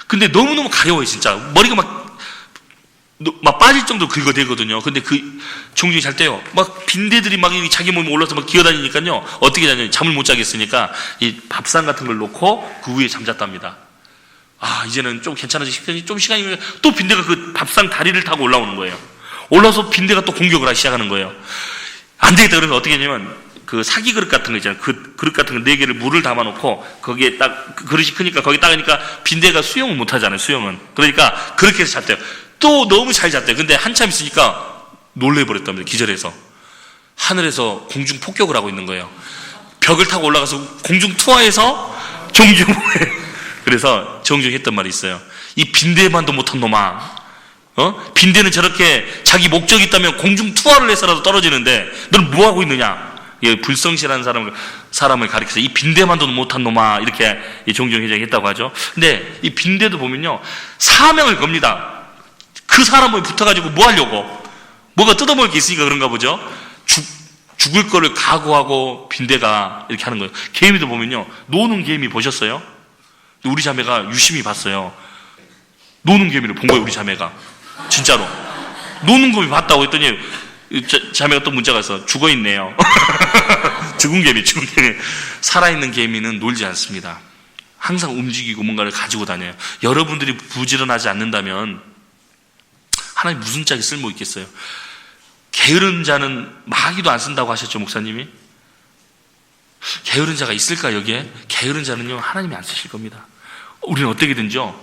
근데 너무너무 가려워요, 진짜. 머리가 막 빠질 정도로 긁어대거든요. 근데 종종이 잘 때요. 막 빈대들이 막 자기 몸에 올라서 막 기어다니니까요. 어떻게 자냐면 잠을 못 자겠으니까 이 밥상 같은 걸 놓고 그 위에 잠잤답니다. 이제는 좀 괜찮아지기 좀 시간이 또 빈대가 그 밥상 다리를 타고 올라오는 거예요. 올라서 빈대가 또 공격을 하기 시작하는 거예요. 안 되겠다. 그래서 어떻게 했냐면 그 사기 그릇 같은 거 있잖아요. 그 그릇 같은 거 4개를 물을 담아놓고 거기에 딱 그 그릇이 크니까 거기 따르니까 빈대가 수영을 못 하잖아요. 수영은. 그러니까 그렇게 해서 잤대요. 또 너무 잘 잤대요. 근데 한참 있으니까 놀래버렸답니다. 기절해서. 하늘에서 공중 폭격을 하고 있는 거예요. 벽을 타고 올라가서 공중 투하해서 종중에 그래서 종종 했던 말이 있어요. 이 빈대만도 못한 놈아. 빈대는 저렇게 자기 목적이 있다면 공중 투하를 해서라도 떨어지는데 너는 뭐 하고 있느냐? 불성실한 사람을 가리켜서 이 빈대만도 못한 놈아 이렇게 종종 회장했다고 하죠. 근데 이 빈대도 보면요 사명을 겁니다. 그 사람을 붙어가지고 뭐 하려고? 뭐가 뜯어먹을 게 있으니까 그런가 보죠. 죽을 거를 각오하고 빈대가 이렇게 하는 거예요. 개미도 보면요 노는 개미 보셨어요? 우리 자매가 유심히 봤어요. 노는 개미를 본 거예요. 우리 자매가 진짜로 노는 개미 봤다고 했더니 자매가 또 문자가 와서 죽어있네요. 죽은 개미. 살아있는 개미는 놀지 않습니다. 항상 움직이고 뭔가를 가지고 다녀요. 여러분들이 부지런하지 않는다면 하나님 무슨 짝이 쓸모 있겠어요? 게으른 자는 마귀도 안 쓴다고 하셨죠, 목사님이? 게으른 자가 있을까 여기에? 게으른 자는요 하나님이 안 쓰실 겁니다. 우리는 어떻게든지요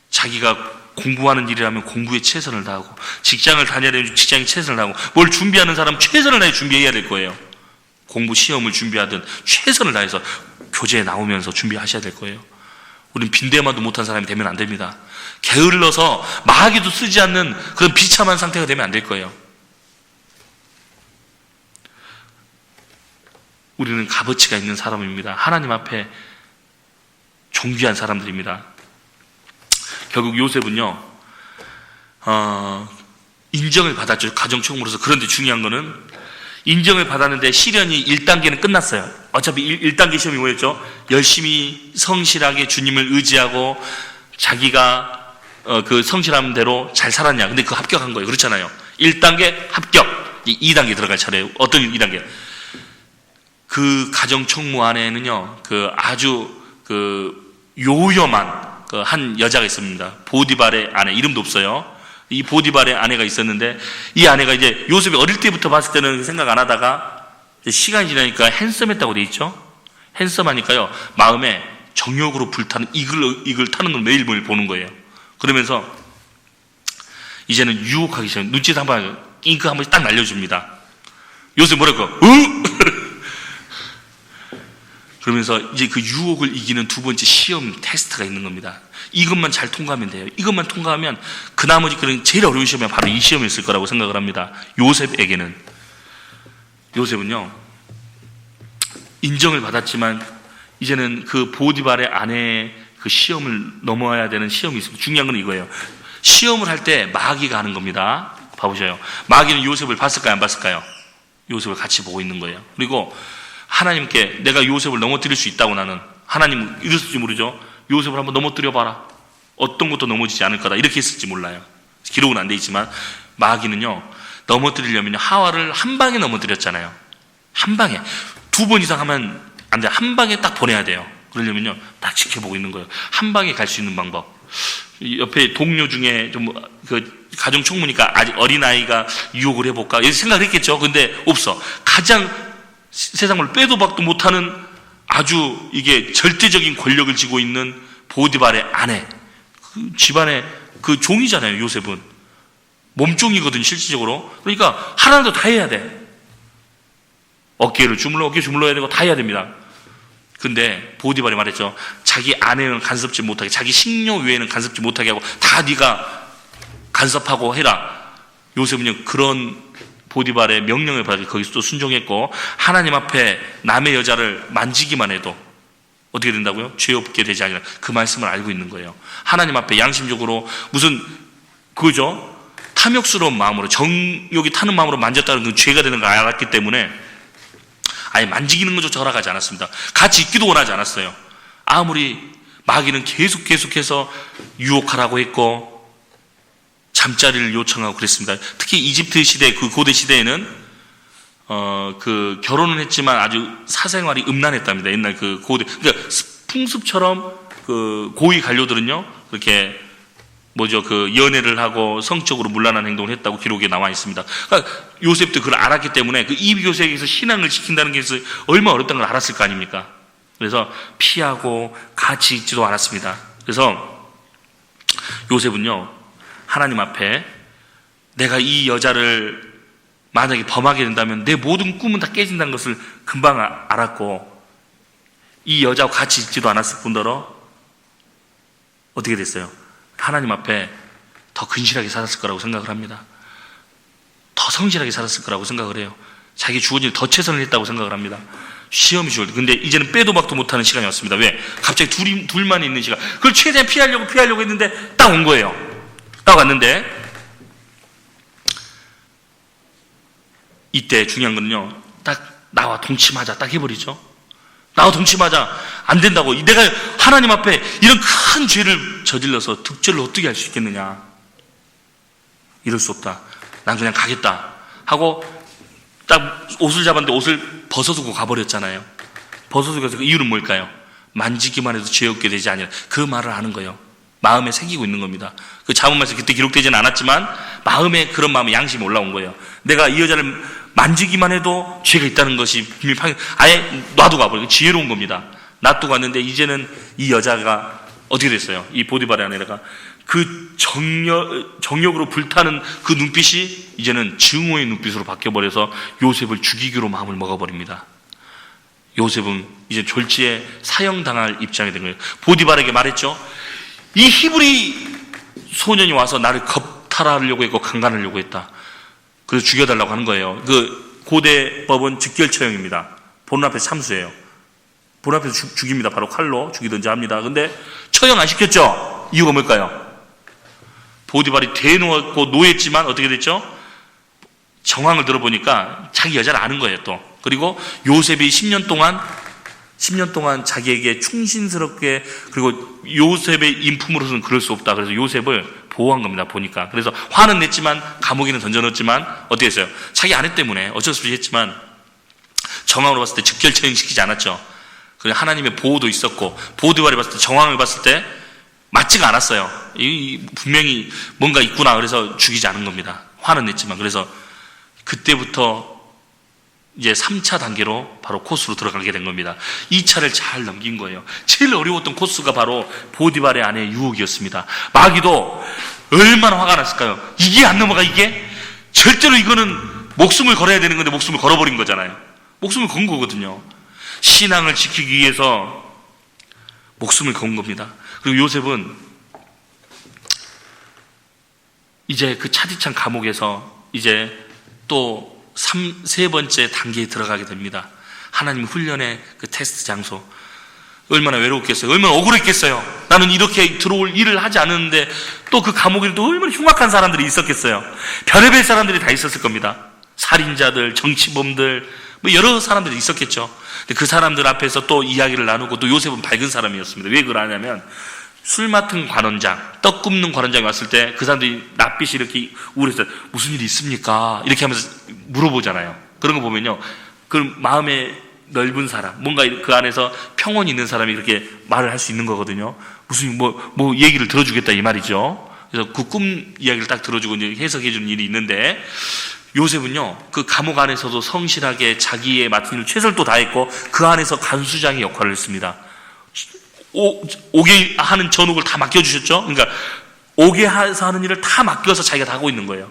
자기가 공부하는 일이라면 공부에 최선을 다하고 직장을 다녀야 되면 직장에 최선을 다하고 뭘 준비하는 사람 최선을 다해 준비해야 될 거예요. 공부 시험을 준비하든 최선을 다해서 교재에 나오면서 준비하셔야 될 거예요. 우리는 빈대만도 못한 사람이 되면 안 됩니다. 게을러서 마귀도 쓰지 않는 그런 비참한 상태가 되면 안 될 거예요. 우리는 값어치가 있는 사람입니다. 하나님 앞에 존귀한 사람들입니다. 결국 요셉은요 인정을 받았죠. 가정총무로서. 그런데 중요한 거는 인정을 받았는데 시련이 1단계는 끝났어요. 어차피 1단계 시험이 뭐였죠? 열심히 성실하게 주님을 의지하고 자기가 그 성실한 대로 잘 살았냐. 근데 그 합격한 거예요. 그렇잖아요. 1단계 합격. 2단계 들어갈 차례예요. 어떤 2단계? 그 가정총무 안에는요 아주 요염한 한 여자가 있습니다. 보디발의 아내. 이름도 없어요. 이 보디발의 아내가 있었는데 이 아내가 이제 요셉이 어릴 때부터 봤을 때는 생각 안 하다가 시간이 지나니까 핸섬했다고 돼 있죠. 핸섬하니까요 마음에 정욕으로 불타는 이글 타는 걸 매일매일 보는 거예요. 그러면서 이제는 유혹하기 시작해요. 눈짓 한번 잉크 한 번씩 딱 날려줍니다. 요셉 뭐랄까? 그러면서 이제 그 유혹을 이기는 두 번째 시험 테스트가 있는 겁니다. 이것만 잘 통과하면 돼요. 이것만 통과하면 그 나머지 그런 제일 어려운 시험이 바로 이 시험이었을 거라고 생각을 합니다. 요셉에게는. 요셉은요 인정을 받았지만 이제는 그 보디발의 아내의 그 시험을 넘어야 되는 시험이 있습니다. 중요한 건 이거예요. 시험을 할 때 마귀가 하는 겁니다. 봐보세요. 마귀는 요셉을 봤을까요? 안 봤을까요? 요셉을 같이 보고 있는 거예요. 그리고 하나님께 내가 요셉을 넘어뜨릴 수 있다고 나는 하나님 이랬을지 모르죠. 요셉을 한번 넘어뜨려 봐라. 어떤 것도 넘어지지 않을 거다. 이렇게 했을지 몰라요. 기록은 안 돼 있지만 마귀는요 넘어뜨리려면 하와를 한 방에 넘어뜨렸잖아요. 한 방에 2번 이상 하면 안 돼. 한 방에 딱 보내야 돼요. 그러려면요 딱 지켜보고 있는 거예요. 한 방에 갈 수 있는 방법. 옆에 동료 중에 좀 가정 총무니까 아직 어린 아이가 유혹을 해볼까 이렇게 생각을 했겠죠. 근데 없어. 가장 세상을 빼도 박도 못하는 아주 이게 절대적인 권력을 쥐고 있는 보디발의 아내, 그 집안의 그 종이잖아요. 요셉은 몸종이거든 실질적으로. 그러니까 하나도 다 해야 돼. 어깨 주물러야 되고 다 해야 됩니다. 근데 보디발이 말했죠. 자기 아내는 간섭지 못하게, 자기 식료 외에는 간섭지 못하게 하고 다 네가 간섭하고 해라. 요셉은요 그런 보디발의 명령을 받아 거기서 또 순종했고 하나님 앞에 남의 여자를 만지기만 해도 어떻게 된다고요? 죄 없게 되지 아니라 그 말씀을 알고 있는 거예요. 하나님 앞에 양심적으로 무슨 그죠? 탐욕스러운 마음으로 정욕이 타는 마음으로 만졌다는 그 죄가 되는 걸 알았기 때문에 아예 만지기는 것조차 허락하지 않았습니다. 같이 있기도 원하지 않았어요. 아무리 마귀는 계속해서 유혹하라고 했고 잠자리를 요청하고 그랬습니다. 특히 이집트 시대, 그 고대 시대에는 그 결혼은 했지만 아주 사생활이 음란했답니다. 옛날 그 고대, 그러니까 풍습처럼 그 고위 관료들은요, 그렇게 그 연애를 하고 성적으로 문란한 행동을 했다고 기록에 나와 있습니다. 그러니까 요셉도 그걸 알았기 때문에 그 이교세에게서 신앙을 지킨다는 게 얼마나 어렵다는 걸 알았을 거 아닙니까? 그래서 피하고 같이 있지도 않았습니다. 그래서 요셉은요, 하나님 앞에 내가 이 여자를 만약에 범하게 된다면 내 모든 꿈은 다 깨진다는 것을 금방 알았고 이 여자와 같이 있지도 않았을 뿐더러 어떻게 됐어요? 하나님 앞에 더 근실하게 살았을 거라고 생각을 합니다. 더 성실하게 살았을 거라고 생각을 해요. 자기 주어진 일 더 최선을 했다고 생각을 합니다. 시험이 주어질 때. 근데 이제는 빼도 박도 못하는 시간이 왔습니다. 왜? 갑자기 둘만 있는 시간. 그걸 최대한 피하려고 했는데 딱 온 거예요. 딱 왔는데 이때 중요한 건요, 딱 나와 동침하자 딱 해버리죠. 나와 동침하자. 안 된다고. 내가 하나님 앞에 이런 큰 죄를 저질러서 득죄를 어떻게 할 수 있겠느냐. 이럴 수 없다. 난 그냥 가겠다 하고 딱 옷을 잡았는데 옷을 벗어두고 가버렸잖아요. 벗어두고 가서 그 이유는 뭘까요? 만지기만 해도 죄 없게 되지 아니라 그 말을 하는 거예요. 마음에 새기고 있는 겁니다. 그 자문말씀 그때 기록되지는 않았지만 마음에 그런 마음에 양심이 올라온 거예요. 내가 이 여자를 만지기만 해도 죄가 있다는 것이 비밀 파괴, 아예 놔두고 가버려요. 지혜로운 겁니다. 놔두고 갔는데 이제는 이 여자가 어떻게 됐어요? 이 보디발의 아내가 그 정욕으로 불타는 그 눈빛이 이제는 증오의 눈빛으로 바뀌어버려서 요셉을 죽이기로 마음을 먹어버립니다. 요셉은 이제 졸지에 사형당할 입장이 된 거예요. 보디발에게 말했죠. 이 히브리 소년이 와서 나를 겁탈하려고 했고 강간하려고 했다. 그래서 죽여달라고 하는 거예요. 그 고대 법은 즉결처형입니다. 본 앞에 참수예요. 본 앞에서 죽입니다. 바로 칼로 죽이든지 합니다. 근데 처형 안 시켰죠? 이유가 뭘까요? 보디발이 대놓고 노했지만 어떻게 됐죠? 정황을 들어보니까 자기 여자를 아는 거예요, 또. 그리고 요셉이 10년 동안 자기에게 충신스럽게, 그리고 요셉의 인품으로서는 그럴 수 없다. 그래서 요셉을 보호한 겁니다, 보니까. 그래서 화는 냈지만, 감옥에는 던져넣었지만, 어떻게 했어요? 자기 아내 때문에 어쩔 수 없이 했지만, 정황으로 봤을 때 즉결처형 시키지 않았죠. 그리고 하나님의 보호도 있었고, 보디발이 봤을 때, 정황을 봤을 때, 맞지가 않았어요. 분명히 뭔가 있구나. 그래서 죽이지 않은 겁니다. 화는 냈지만. 그래서 그때부터 이제 3차 단계로 바로 코스로 들어가게 된 겁니다. 2차를 잘 넘긴 거예요. 제일 어려웠던 코스가 바로 보디발의 아내의 유혹이었습니다. 마귀도 얼마나 화가 났을까요? 이게 안 넘어가, 이게? 절대로 이거는 목숨을 걸어야 되는 건데 목숨을 걸어버린 거잖아요. 목숨을 건 거거든요. 신앙을 지키기 위해서 목숨을 건 겁니다. 그리고 요셉은 이제 그 차디찬 감옥에서 이제 또 세 번째 단계에 들어가게 됩니다. 하나님 훈련의 그 테스트 장소. 얼마나 외로웠겠어요? 얼마나 억울했겠어요? 나는 이렇게 들어올 일을 하지 않았는데 또 그 감옥에도 얼마나 흉악한 사람들이 있었겠어요? 별의별 사람들이 다 있었을 겁니다. 살인자들, 정치범들, 뭐 여러 사람들이 있었겠죠. 근데 그 사람들 앞에서 또 이야기를 나누고 또 요셉은 밝은 사람이었습니다. 왜 그러냐면 술 맡은 관원장, 떡 굽는 관원장이 왔을 때 그 사람들이 낯빛이 이렇게 우울해서 무슨 일이 있습니까? 이렇게 하면서 물어보잖아요. 그런 거 보면요, 그 마음에 넓은 사람, 뭔가 그 안에서 평온이 있는 사람이 그렇게 말을 할 수 있는 거거든요. 무슨 뭐 얘기를 들어주겠다 이 말이죠. 그래서 그 꿈 이야기를 딱 들어주고 이제 해석해 주는 일이 있는데, 요셉은요 그 감옥 안에서도 성실하게 자기의 맡은 일을 최선을 다했고 그 안에서 간수장의 역할을 했습니다. 오게 하는 전옥을 다 맡겨주셨죠. 그러니까 오게 해서 하는 일을 다 맡겨서 자기가 다 하고 있는 거예요.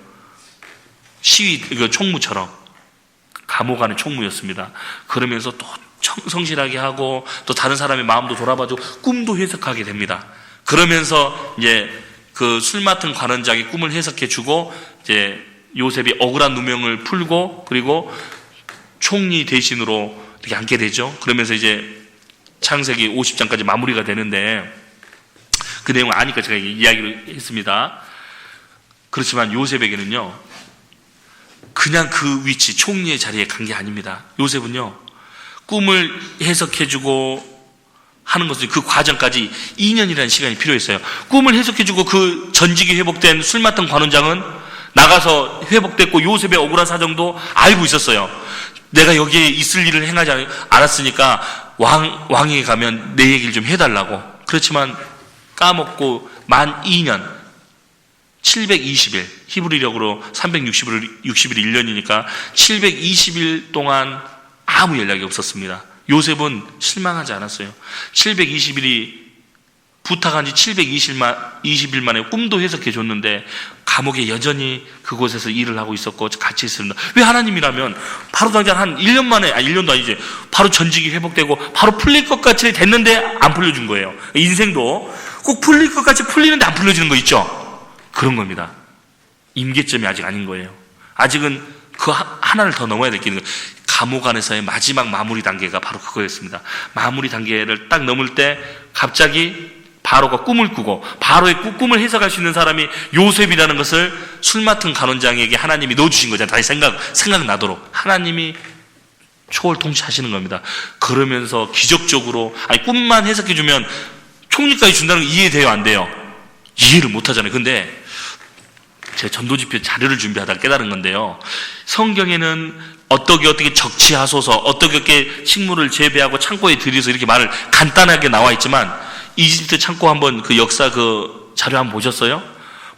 시위 총무처럼 감옥 안의 총무였습니다. 그러면서 또 성실하게 하고 또 다른 사람의 마음도 돌아봐주고 꿈도 해석하게 됩니다. 그러면서 이제 그 술 맡은 관원장의 꿈을 해석해주고 이제 요셉이 억울한 누명을 풀고 그리고 총리 대신으로 이렇게 앉게 되죠. 그러면서 이제 창세기 50장까지 마무리가 되는데 그 내용을 아니까 제가 이야기를 했습니다. 그렇지만 요셉에게는요, 그냥 그 위치, 총리의 자리에 간 게 아닙니다. 요셉은요, 꿈을 해석해주고 하는 것은 그 과정까지 2년이라는 시간이 필요했어요. 꿈을 해석해주고 그 전직이 회복된 술 맡은 관원장은 나가서 회복됐고 요셉의 억울한 사정도 알고 있었어요. 내가 여기에 있을 일을 행하지 않았으니까 왕에게 가면 내 얘기를 좀 해달라고. 그렇지만 까먹고 만 2년 720일, 히브리력으로 360일 1년이니까 720일 동안 아무 연락이 없었습니다. 요셉은 실망하지 않았어요. 720일이 부탁한 지 720일 만에 꿈도 해석해 줬는데 감옥에 여전히 그곳에서 일을 하고 있었고 같이 있습니다. 왜 하나님이라면 바로 당장 한 1년 만에, 1년도 아니지, 바로 전직이 회복되고 바로 풀릴 것 같이 됐는데 안 풀려준 거예요. 인생도 꼭 풀릴 것 같이 풀리는데 안 풀려지는 거 있죠? 그런 겁니다. 임계점이 아직 아닌 거예요. 아직은 그 하나를 더 넘어야 될 게 있는 거예요. 감옥 안에서의 마지막 마무리 단계가 바로 그거였습니다. 마무리 단계를 딱 넘을 때 갑자기 바로가 꿈을 꾸고 바로의 꿈을 해석할 수 있는 사람이 요셉이라는 것을 술 맡은 간원장에게 하나님이 넣어주신 거잖아요. 다시 생각나도록 하나님이 초월 통치하시는 겁니다. 그러면서 기적적으로, 꿈만 해석해주면 총리까지 준다는 거 이해돼요, 안 돼요? 이해를 못 하잖아요. 근데 제 전도지표 자료를 준비하다가 깨달은 건데요, 성경에는 어떻게 적치하소서, 어떻게 식물을 재배하고 창고에 들여서 이렇게 말을 간단하게 나와 있지만 이집트 창고 한번 그 역사 그 자료 한번 보셨어요?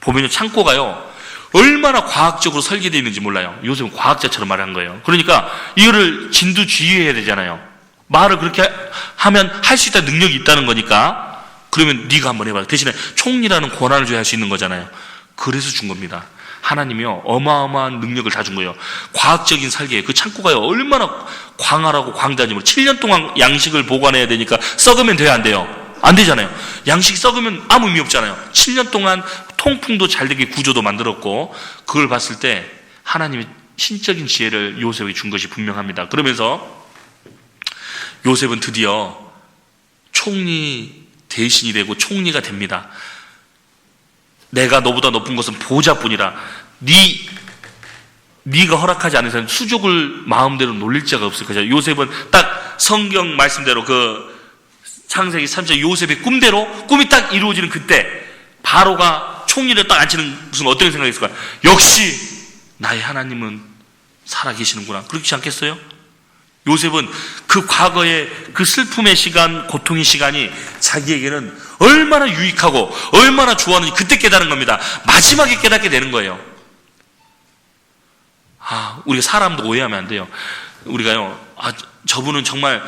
보면요, 창고가요 얼마나 과학적으로 설계되어 있는지 몰라요. 요즘은 과학자처럼 말한 거예요. 그러니까 이거를 진두지휘해야 되잖아요. 말을 그렇게 하면 할 수 있다는 능력이 있다는 거니까. 그러면 네가 한번 해봐. 대신에 총리라는 권한을 줘야 할 수 있는 거잖아요. 그래서 준 겁니다. 하나님이요 어마어마한 능력을 다 준 거예요. 과학적인 설계, 그 창고가요 얼마나 광활하고 광단임으로 7년 동안 양식을 보관해야 되니까 썩으면 돼요, 안 돼요? 안 되잖아요. 양식이 썩으면 아무 의미 없잖아요. 7년 동안 통풍도 잘 되게 구조도 만들었고, 그걸 봤을 때 하나님의 신적인 지혜를 요셉에게 준 것이 분명합니다. 그러면서 요셉은 드디어 총리 대신이 되고 총리가 됩니다. 내가 너보다 높은 것은 보좌뿐이라. 네가 허락하지 않은 이상 수족을 마음대로 놀릴 자가 없을 것이다. 요셉은 딱 성경 말씀대로 그 창세기 3장 요셉의 꿈대로 꿈이 딱 이루어지는 그때 바로가 총리를 딱 앉히는 무슨 어떤 생각이 있을까요? 역시 나의 하나님은 살아계시는구나. 그렇지 않겠어요? 요셉은 그 과거의 그 슬픔의 시간, 고통의 시간이 자기에게는 얼마나 유익하고 얼마나 좋았는지 그때 깨달은 겁니다. 마지막에 깨닫게 되는 거예요. 우리가 사람도 오해하면 안 돼요. 우리가요, 저분은 정말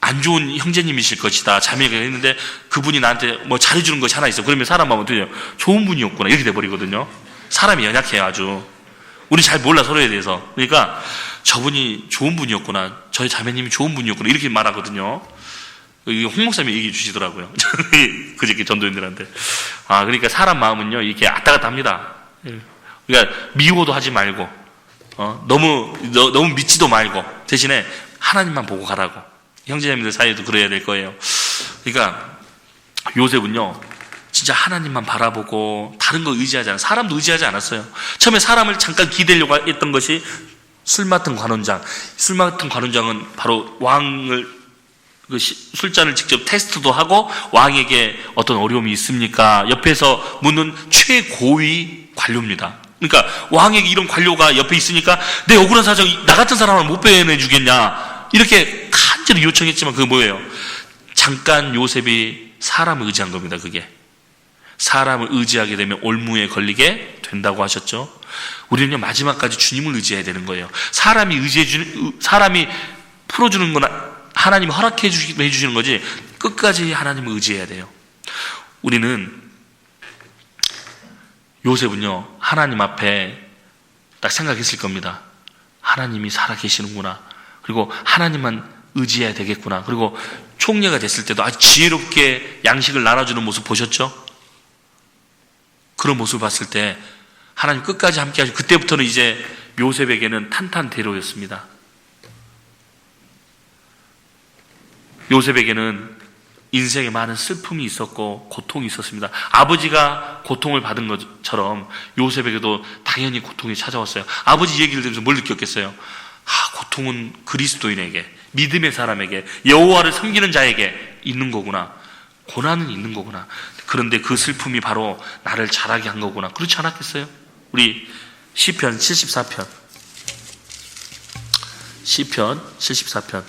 안 좋은 형제님이실 것이다, 자매가 했는데 그분이 나한테 뭐 잘해주는 것이 하나 있어. 그러면 사람 마음은 어떻게 돼요? 좋은 분이었구나, 이렇게 돼버리거든요. 사람이 연약해요, 아주. 우리 잘 몰라, 서로에 대해서. 그러니까 저분이 좋은 분이었구나, 저희 자매님이 좋은 분이었구나, 이렇게 말하거든요. 이게 홍 목사님이 얘기해 주시더라고요. 그저께 전도인들한테. 그러니까 사람 마음은요, 이렇게 왔다 갔다 합니다. 그러니까 미워도 하지 말고, 너무 믿지도 말고, 대신에 하나님만 보고 가라고. 형제자매들 사이에도 그래야 될 거예요. 그러니까 요셉은요, 진짜 하나님만 바라보고 다른 거 의지하지 않아요. 사람도 의지하지 않았어요. 처음에 사람을 잠깐 기대려고 했던 것이 술 맡은 관원장. 술 맡은 관원장은 바로 왕을, 그 술잔을 직접 테스트도 하고 왕에게 어떤 어려움이 있습니까? 옆에서 묻는 최고위 관료입니다. 그러니까 왕에게 이런 관료가 옆에 있으니까 내 억울한 사정 나 같은 사람을 못 빼내주겠냐, 이렇게 간절히 요청했지만 그게 뭐예요? 잠깐 요셉이 사람을 의지한 겁니다. 그게 사람을 의지하게 되면 올무에 걸리게 된다고 하셨죠. 우리는요, 마지막까지 주님을 의지해야 되는 거예요. 사람이 풀어주는 건 하나님이 허락해 주시는 거지, 끝까지 하나님을 의지해야 돼요. 우리는 요셉은요, 하나님 앞에 딱 생각했을 겁니다. 하나님이 살아계시는구나, 그리고 하나님만 의지해야 되겠구나. 그리고 총리가 됐을 때도 아주 지혜롭게 양식을 나눠주는 모습 보셨죠? 그런 모습을 봤을 때 하나님 끝까지 함께 하시고, 그때부터는 이제 요셉에게는 탄탄대로였습니다. 요셉에게는 인생에 많은 슬픔이 있었고 고통이 있었습니다. 아버지가 고통을 받은 것처럼 요셉에게도 당연히 고통이 찾아왔어요. 아버지 얘기를 들으면서 뭘 느꼈겠어요? 고통은 그리스도인에게, 믿음의 사람에게, 여호와를 섬기는 자에게 있는 거구나. 고난은 있는 거구나. 그런데 그 슬픔이 바로 나를 자라게 한 거구나. 그렇지 않았겠어요? 우리 시편 74편. 시편 74편.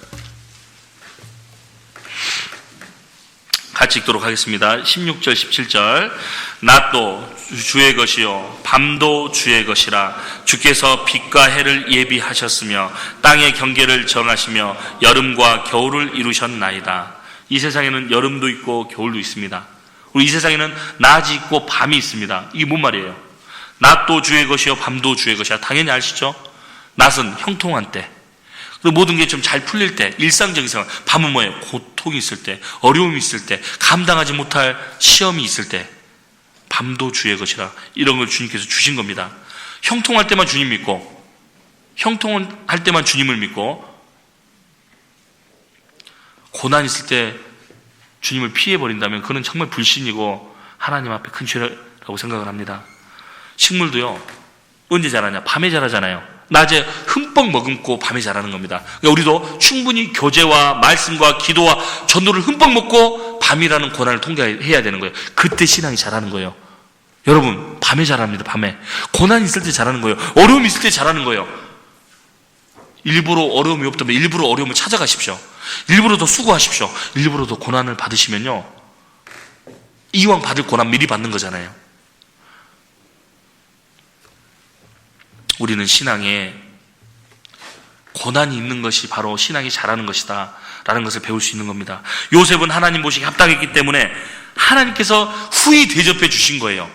같이 읽도록 하겠습니다. 16절 17절. 낮도 주의 것이요 밤도 주의 것이라. 주께서 빛과 해를 예비하셨으며 땅의 경계를 정하시며 여름과 겨울을 이루셨나이다. 이 세상에는 여름도 있고 겨울도 있습니다. 우리 이 세상에는 낮이 있고 밤이 있습니다. 이게 뭔 말이에요? 낮도 주의 것이요 밤도 주의 것이야. 당연히 아시죠? 낮은 형통한 때, 그리고 모든 게 좀 잘 풀릴 때, 일상적인 생활. 밤은 뭐예요? 고통이 있을 때, 어려움이 있을 때, 감당하지 못할 시험이 있을 때, 밤도 주의 것이라. 이런 걸 주님께서 주신 겁니다. 형통할 때만 주님 믿고, 형통할 때만 주님을 믿고, 고난 있을 때 주님을 피해버린다면 그는 정말 불신이고 하나님 앞에 큰 죄라고 생각을 합니다. 식물도요, 언제 자라냐? 밤에 자라잖아요. 낮에 흠뻑 머금고 밤에 자라는 겁니다. 그러니까 우리도 충분히 교제와 말씀과 기도와 전도를 흠뻑 먹고 밤이라는 고난을 통과해야 되는 거예요. 그때 신앙이 자라는 거예요. 여러분, 밤에 자랍니다. 밤에. 고난이 있을 때 자라는 거예요. 어려움이 있을 때 자라는 거예요. 일부러 어려움이 없다면 일부러 어려움을 찾아가십시오. 일부러 더 수고하십시오. 일부러 더 고난을 받으시면요, 이왕 받을 고난 미리 받는 거잖아요. 우리는 신앙에 고난이 있는 것이 바로 신앙이 자라는 것이다 라는 것을 배울 수 있는 겁니다. 요셉은 하나님 보시기에 합당했기 때문에 하나님께서 후히 대접해 주신 거예요.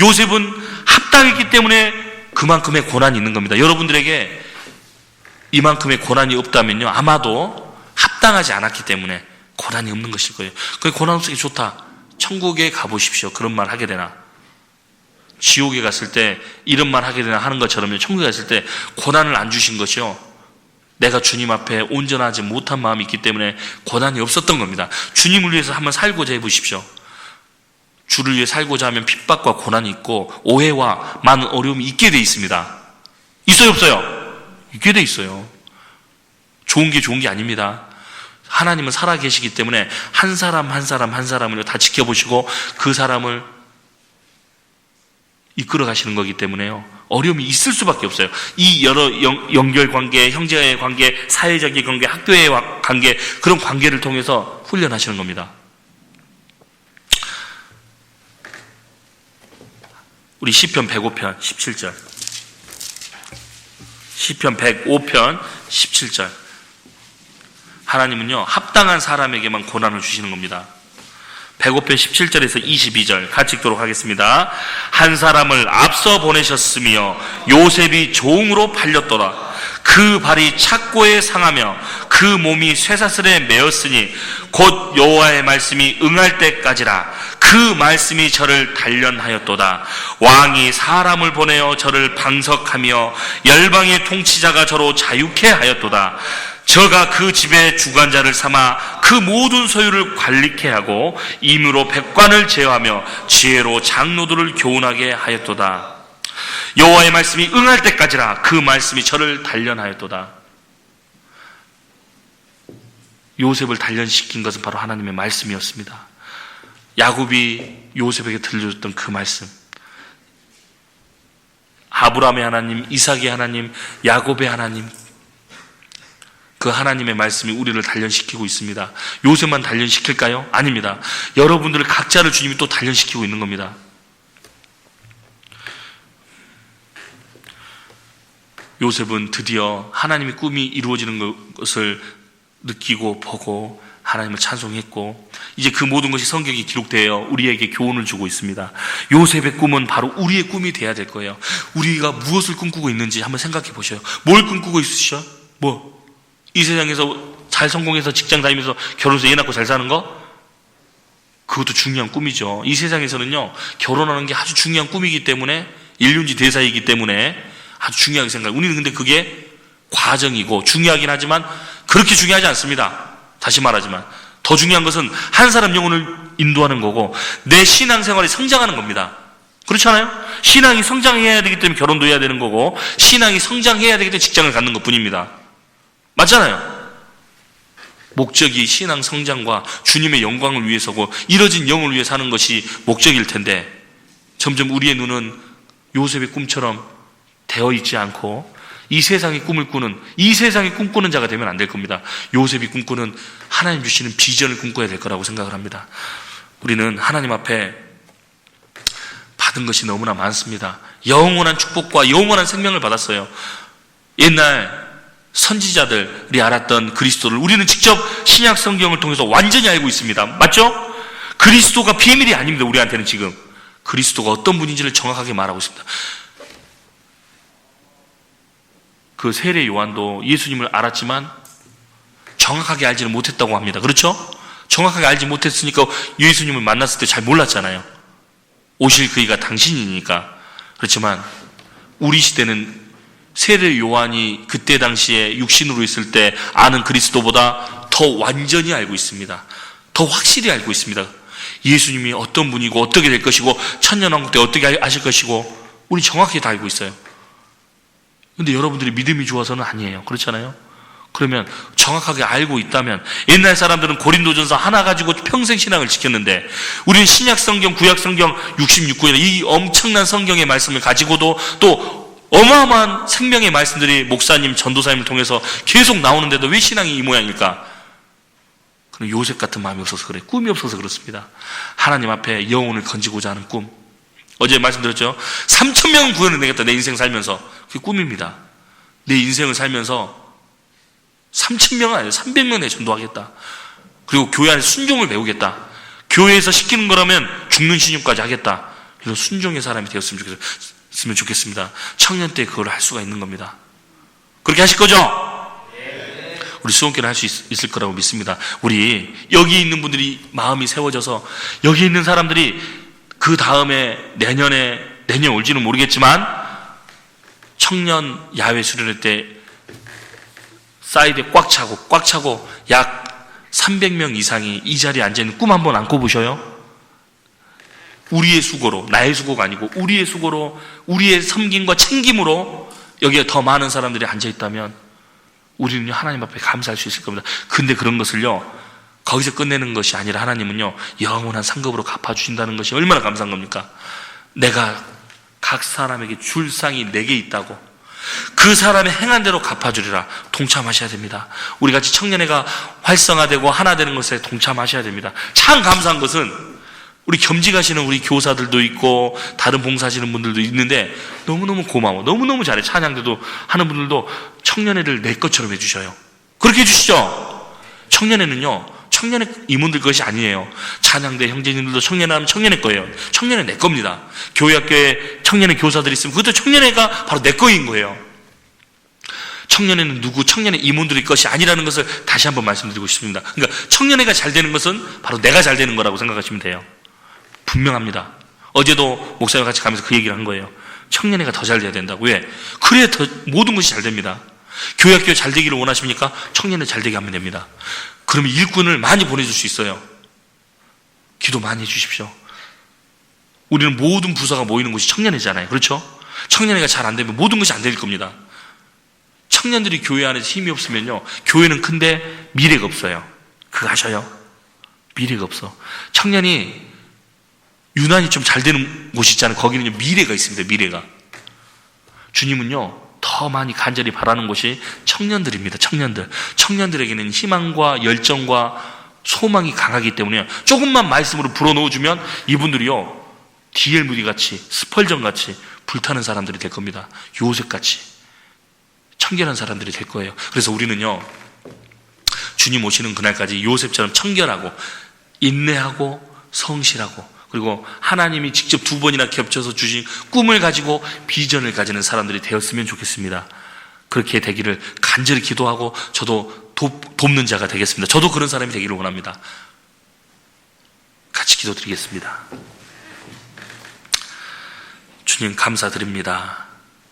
요셉은 합당했기 때문에 그만큼의 고난이 있는 겁니다. 여러분들에게 이만큼의 고난이 없다면요, 아마도 합당하지 않았기 때문에 고난이 없는 것일 거예요. 그 고난 없으니 좋다, 천국에 가보십시오, 그런 말 하게 되나? 지옥에 갔을 때 이런 말 하게 되나 하는 것처럼요, 천국에 갔을 때 고난을 안 주신 것이요, 내가 주님 앞에 온전하지 못한 마음이 있기 때문에 고난이 없었던 겁니다. 주님을 위해서 한번 살고자 해보십시오. 주를 위해 살고자 하면 핍박과 고난이 있고 오해와 많은 어려움이 있게 돼 있습니다. 있어요, 없어요? 있게 돼 있어요. 좋은 게 아닙니다. 하나님은 살아계시기 때문에 한 사람 한 사람을 다 지켜보시고 그 사람을 이끌어 가시는 거기 때문에요, 어려움이 있을 수밖에 없어요. 이 여러 연결관계, 형제의 관계, 사회적인 관계, 학교의 관계, 그런 관계를 통해서 훈련하시는 겁니다. 우리 시편 105편 17절. 시편 105편 17절. 하나님은요, 합당한 사람에게만 고난을 주시는 겁니다. 105편 17절에서 22절 같이 읽도록 하겠습니다. 한 사람을 앞서 보내셨으며 요셉이 종으로 팔렸도다. 그 발이 착고에 상하며 그 몸이 쇠사슬에 매었으니 곧 여호와의 말씀이 응할 때까지라. 그 말씀이 저를 단련하였도다. 왕이 사람을 보내어 저를 방석하며 열방의 통치자가 저로 자유케 하였도다. 저가 그 집의 주관자를 삼아 그 모든 소유를 관리케 하고 임으로 백관을 제어하며 지혜로 장로들을 교훈하게 하였도다. 여호와의 말씀이 응할 때까지라. 그 말씀이 저를 단련하였도다. 요셉을 단련시킨 것은 바로 하나님의 말씀이었습니다. 야곱이 요셉에게 들려줬던 그 말씀, 아브라함의 하나님, 이삭의 하나님, 야곱의 하나님, 그 하나님의 말씀이 우리를 단련시키고 있습니다. 요셉만 단련시킬까요? 아닙니다. 여러분들을 각자를 주님이 또 단련시키고 있는 겁니다. 요셉은 드디어 하나님의 꿈이 이루어지는 것을 느끼고 보고 하나님을 찬송했고, 이제 그 모든 것이 성경에 기록되어 우리에게 교훈을 주고 있습니다. 요셉의 꿈은 바로 우리의 꿈이 돼야 될 거예요. 우리가 무엇을 꿈꾸고 있는지 한번 생각해 보셔요. 뭘 꿈꾸고 있으시죠? 이 세상에서 잘 성공해서 직장 다니면서 결혼해서 애 낳고 잘 사는 거? 그것도 중요한 꿈이죠. 이 세상에서는요, 결혼하는 게 아주 중요한 꿈이기 때문에, 일륜지 대사이기 때문에 아주 중요하게 생각해요. 우리는 근데 그게 과정이고 중요하긴 하지만 그렇게 중요하지 않습니다. 다시 말하지만 더 중요한 것은 한 사람 영혼을 인도하는 거고 내 신앙생활이 성장하는 겁니다. 그렇지 않아요? 신앙이 성장해야 되기 때문에 결혼도 해야 되는 거고 신앙이 성장해야 되기 때문에 직장을 갖는 것뿐입니다. 맞잖아요? 목적이 신앙 성장과 주님의 영광을 위해서고 이뤄진 영을 위해 사는 것이 목적일 텐데 점점 우리의 눈은 요셉의 꿈처럼 되어 있지 않고 이 세상의 꿈을 꾸는, 이 세상의 꿈꾸는 자가 되면 안 될 겁니다. 요셉이 꿈꾸는 하나님 주시는 비전을 꿈꿔야 될 거라고 생각을 합니다. 우리는 하나님 앞에 받은 것이 너무나 많습니다. 영원한 축복과 영원한 생명을 받았어요. 옛날 선지자들이 알았던 그리스도를 우리는 직접 신약 성경을 통해서 완전히 알고 있습니다. 맞죠? 그리스도가 비밀이 아닙니다. 우리한테는 지금 그리스도가 어떤 분인지를 정확하게 말하고 있습니다. 그 세례 요한도 예수님을 알았지만 정확하게 알지는 못했다고 합니다. 그렇죠? 정확하게 알지 못했으니까 예수님을 만났을 때 잘 몰랐잖아요. 오실 그이가 당신이니까. 그렇지만 우리 시대는 세례 요한이 그때 당시에 육신으로 있을 때 아는 그리스도보다 더 완전히 알고 있습니다. 더 확실히 알고 있습니다. 예수님이 어떤 분이고 어떻게 될 것이고 천년왕국 때 어떻게 하실 것이고 우리 정확히 다 알고 있어요. 근데 여러분들이 믿음이 좋아서는 아니에요. 그렇잖아요? 그러면 정확하게 알고 있다면 옛날 사람들은 고린도전서 하나 가지고 평생 신앙을 지켰는데 우리는 신약 성경, 구약 성경 66권이나 이 엄청난 성경의 말씀을 가지고도 또 어마어마한 생명의 말씀들이 목사님, 전도사님을 통해서 계속 나오는데도 왜 신앙이 이 모양일까? 그럼 요셉 같은 마음이 없어서 그래. 꿈이 없어서 그렇습니다. 하나님 앞에 영혼을 건지고자 하는 꿈. 어제 말씀드렸죠? 3,000명은 구원해내겠다. 내 인생 살면서. 그게 꿈입니다. 내 인생을 살면서 3,000명은 아니에요. 300명 내 전도하겠다. 그리고 교회 안에 순종을 배우겠다. 교회에서 시키는 거라면 죽는 신용까지 하겠다. 이런 순종의 사람이 되었으면 좋겠습니다. 청년 때 그걸 할 수가 있는 겁니다. 그렇게 하실 거죠? 우리 수원교회는 할 수 있을 거라고 믿습니다. 우리 여기 있는 분들이 마음이 세워져서 여기 있는 사람들이 그 다음에 내년 올지는 모르겠지만 청년 야외 수련회 때 사이드에 꽉 차고 약 300명 이상이 이 자리에 앉아있는 꿈 한번 안 꿔보셔요? 우리의 수고로, 나의 수고가 아니고 우리의 수고로, 우리의 섬김과 챙김으로 여기에 더 많은 사람들이 앉아있다면 우리는 하나님 앞에 감사할 수 있을 겁니다. 근데 그런 것을요 거기서 끝내는 것이 아니라 하나님은요 영원한 상급으로 갚아주신다는 것이 얼마나 감사한 겁니까? 내가 각 사람에게 줄 상이 내게 있다고 그 사람의 행한 대로 갚아주리라. 동참하셔야 됩니다. 우리같이 청년회가 활성화되고 하나 되는 것에 동참하셔야 됩니다. 참 감사한 것은 우리 겸직하시는 우리 교사들도 있고 다른 봉사하시는 분들도 있는데 너무너무 고마워. 너무너무 잘해. 찬양대도 하는 분들도 청년회를 내 것처럼 해주셔요. 그렇게 해주시죠. 청년회는요 청년회 임원들 것이 아니에요. 찬양대 형제님들도 청년회 하면 청년회 거예요. 청년회 내 겁니다. 교회학교에 청년회 교사들이 있으면 그것도 청년회가 바로 내 거인 거예요. 청년회는 누구 청년회 임원들의 것이 아니라는 것을 다시 한번 말씀드리고 싶습니다. 그러니까 청년회가 잘 되는 것은 바로 내가 잘 되는 거라고 생각하시면 돼요. 분명합니다. 어제도 목사님과 같이 가면서 그 얘기를 한 거예요. 청년회가 더 잘 돼야 된다고. 왜? 그래야 더 모든 것이 잘 됩니다. 교회학교 잘 되기를 원하십니까? 청년회 잘 되게 하면 됩니다. 그러면 일꾼을 많이 보내줄 수 있어요. 기도 많이 해주십시오. 우리는 모든 부서가 모이는 곳이 청년회잖아요. 그렇죠? 청년회가 잘 안 되면 모든 것이 안 될 겁니다. 청년들이 교회 안에서 힘이 없으면요 교회는 큰데 미래가 없어요. 그거 아셔요? 미래가 없어. 청년이 유난히 좀 잘 되는 곳이 있잖아요. 거기는요 미래가 있습니다. 미래가. 주님은요 더 많이 간절히 바라는 곳이 청년들입니다. 청년들에게는 희망과 열정과 소망이 강하기 때문에 조금만 말씀으로 불어넣어주면 이분들이요 디엘 무디 같이 스펄전 같이 불타는 사람들이 될 겁니다. 요셉 같이 청결한 사람들이 될 거예요. 그래서 우리는요 주님 오시는 그날까지 요셉처럼 청결하고 인내하고 성실하고 그리고 하나님이 직접 2번이나 겹쳐서 주신 꿈을 가지고 비전을 가지는 사람들이 되었으면 좋겠습니다. 그렇게 되기를 간절히 기도하고 저도 돕는 자가 되겠습니다. 저도 그런 사람이 되기를 원합니다. 같이 기도드리겠습니다. 주님 감사드립니다.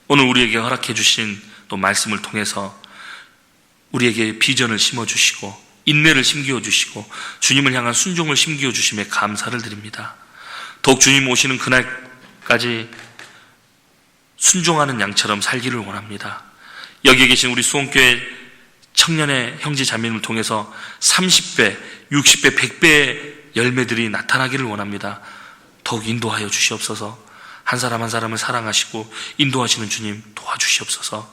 오늘 우리에게 허락해 주신 또 말씀을 통해서 우리에게 비전을 심어주시고 인내를 심기어 주시고 주님을 향한 순종을 심기어 주심에 감사를 드립니다. 더욱 주님 오시는 그날까지 순종하는 양처럼 살기를 원합니다. 여기에 계신 우리 수원교회 청년의 형제 자매님을 통해서 30배, 60배, 100배의 열매들이 나타나기를 원합니다. 더욱 인도하여 주시옵소서. 한 사람 한 사람을 사랑하시고 인도하시는 주님 도와주시옵소서.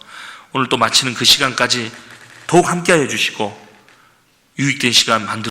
오늘 또 마치는 그 시간까지 더욱 함께하여 주시고 유익된 시간 만들어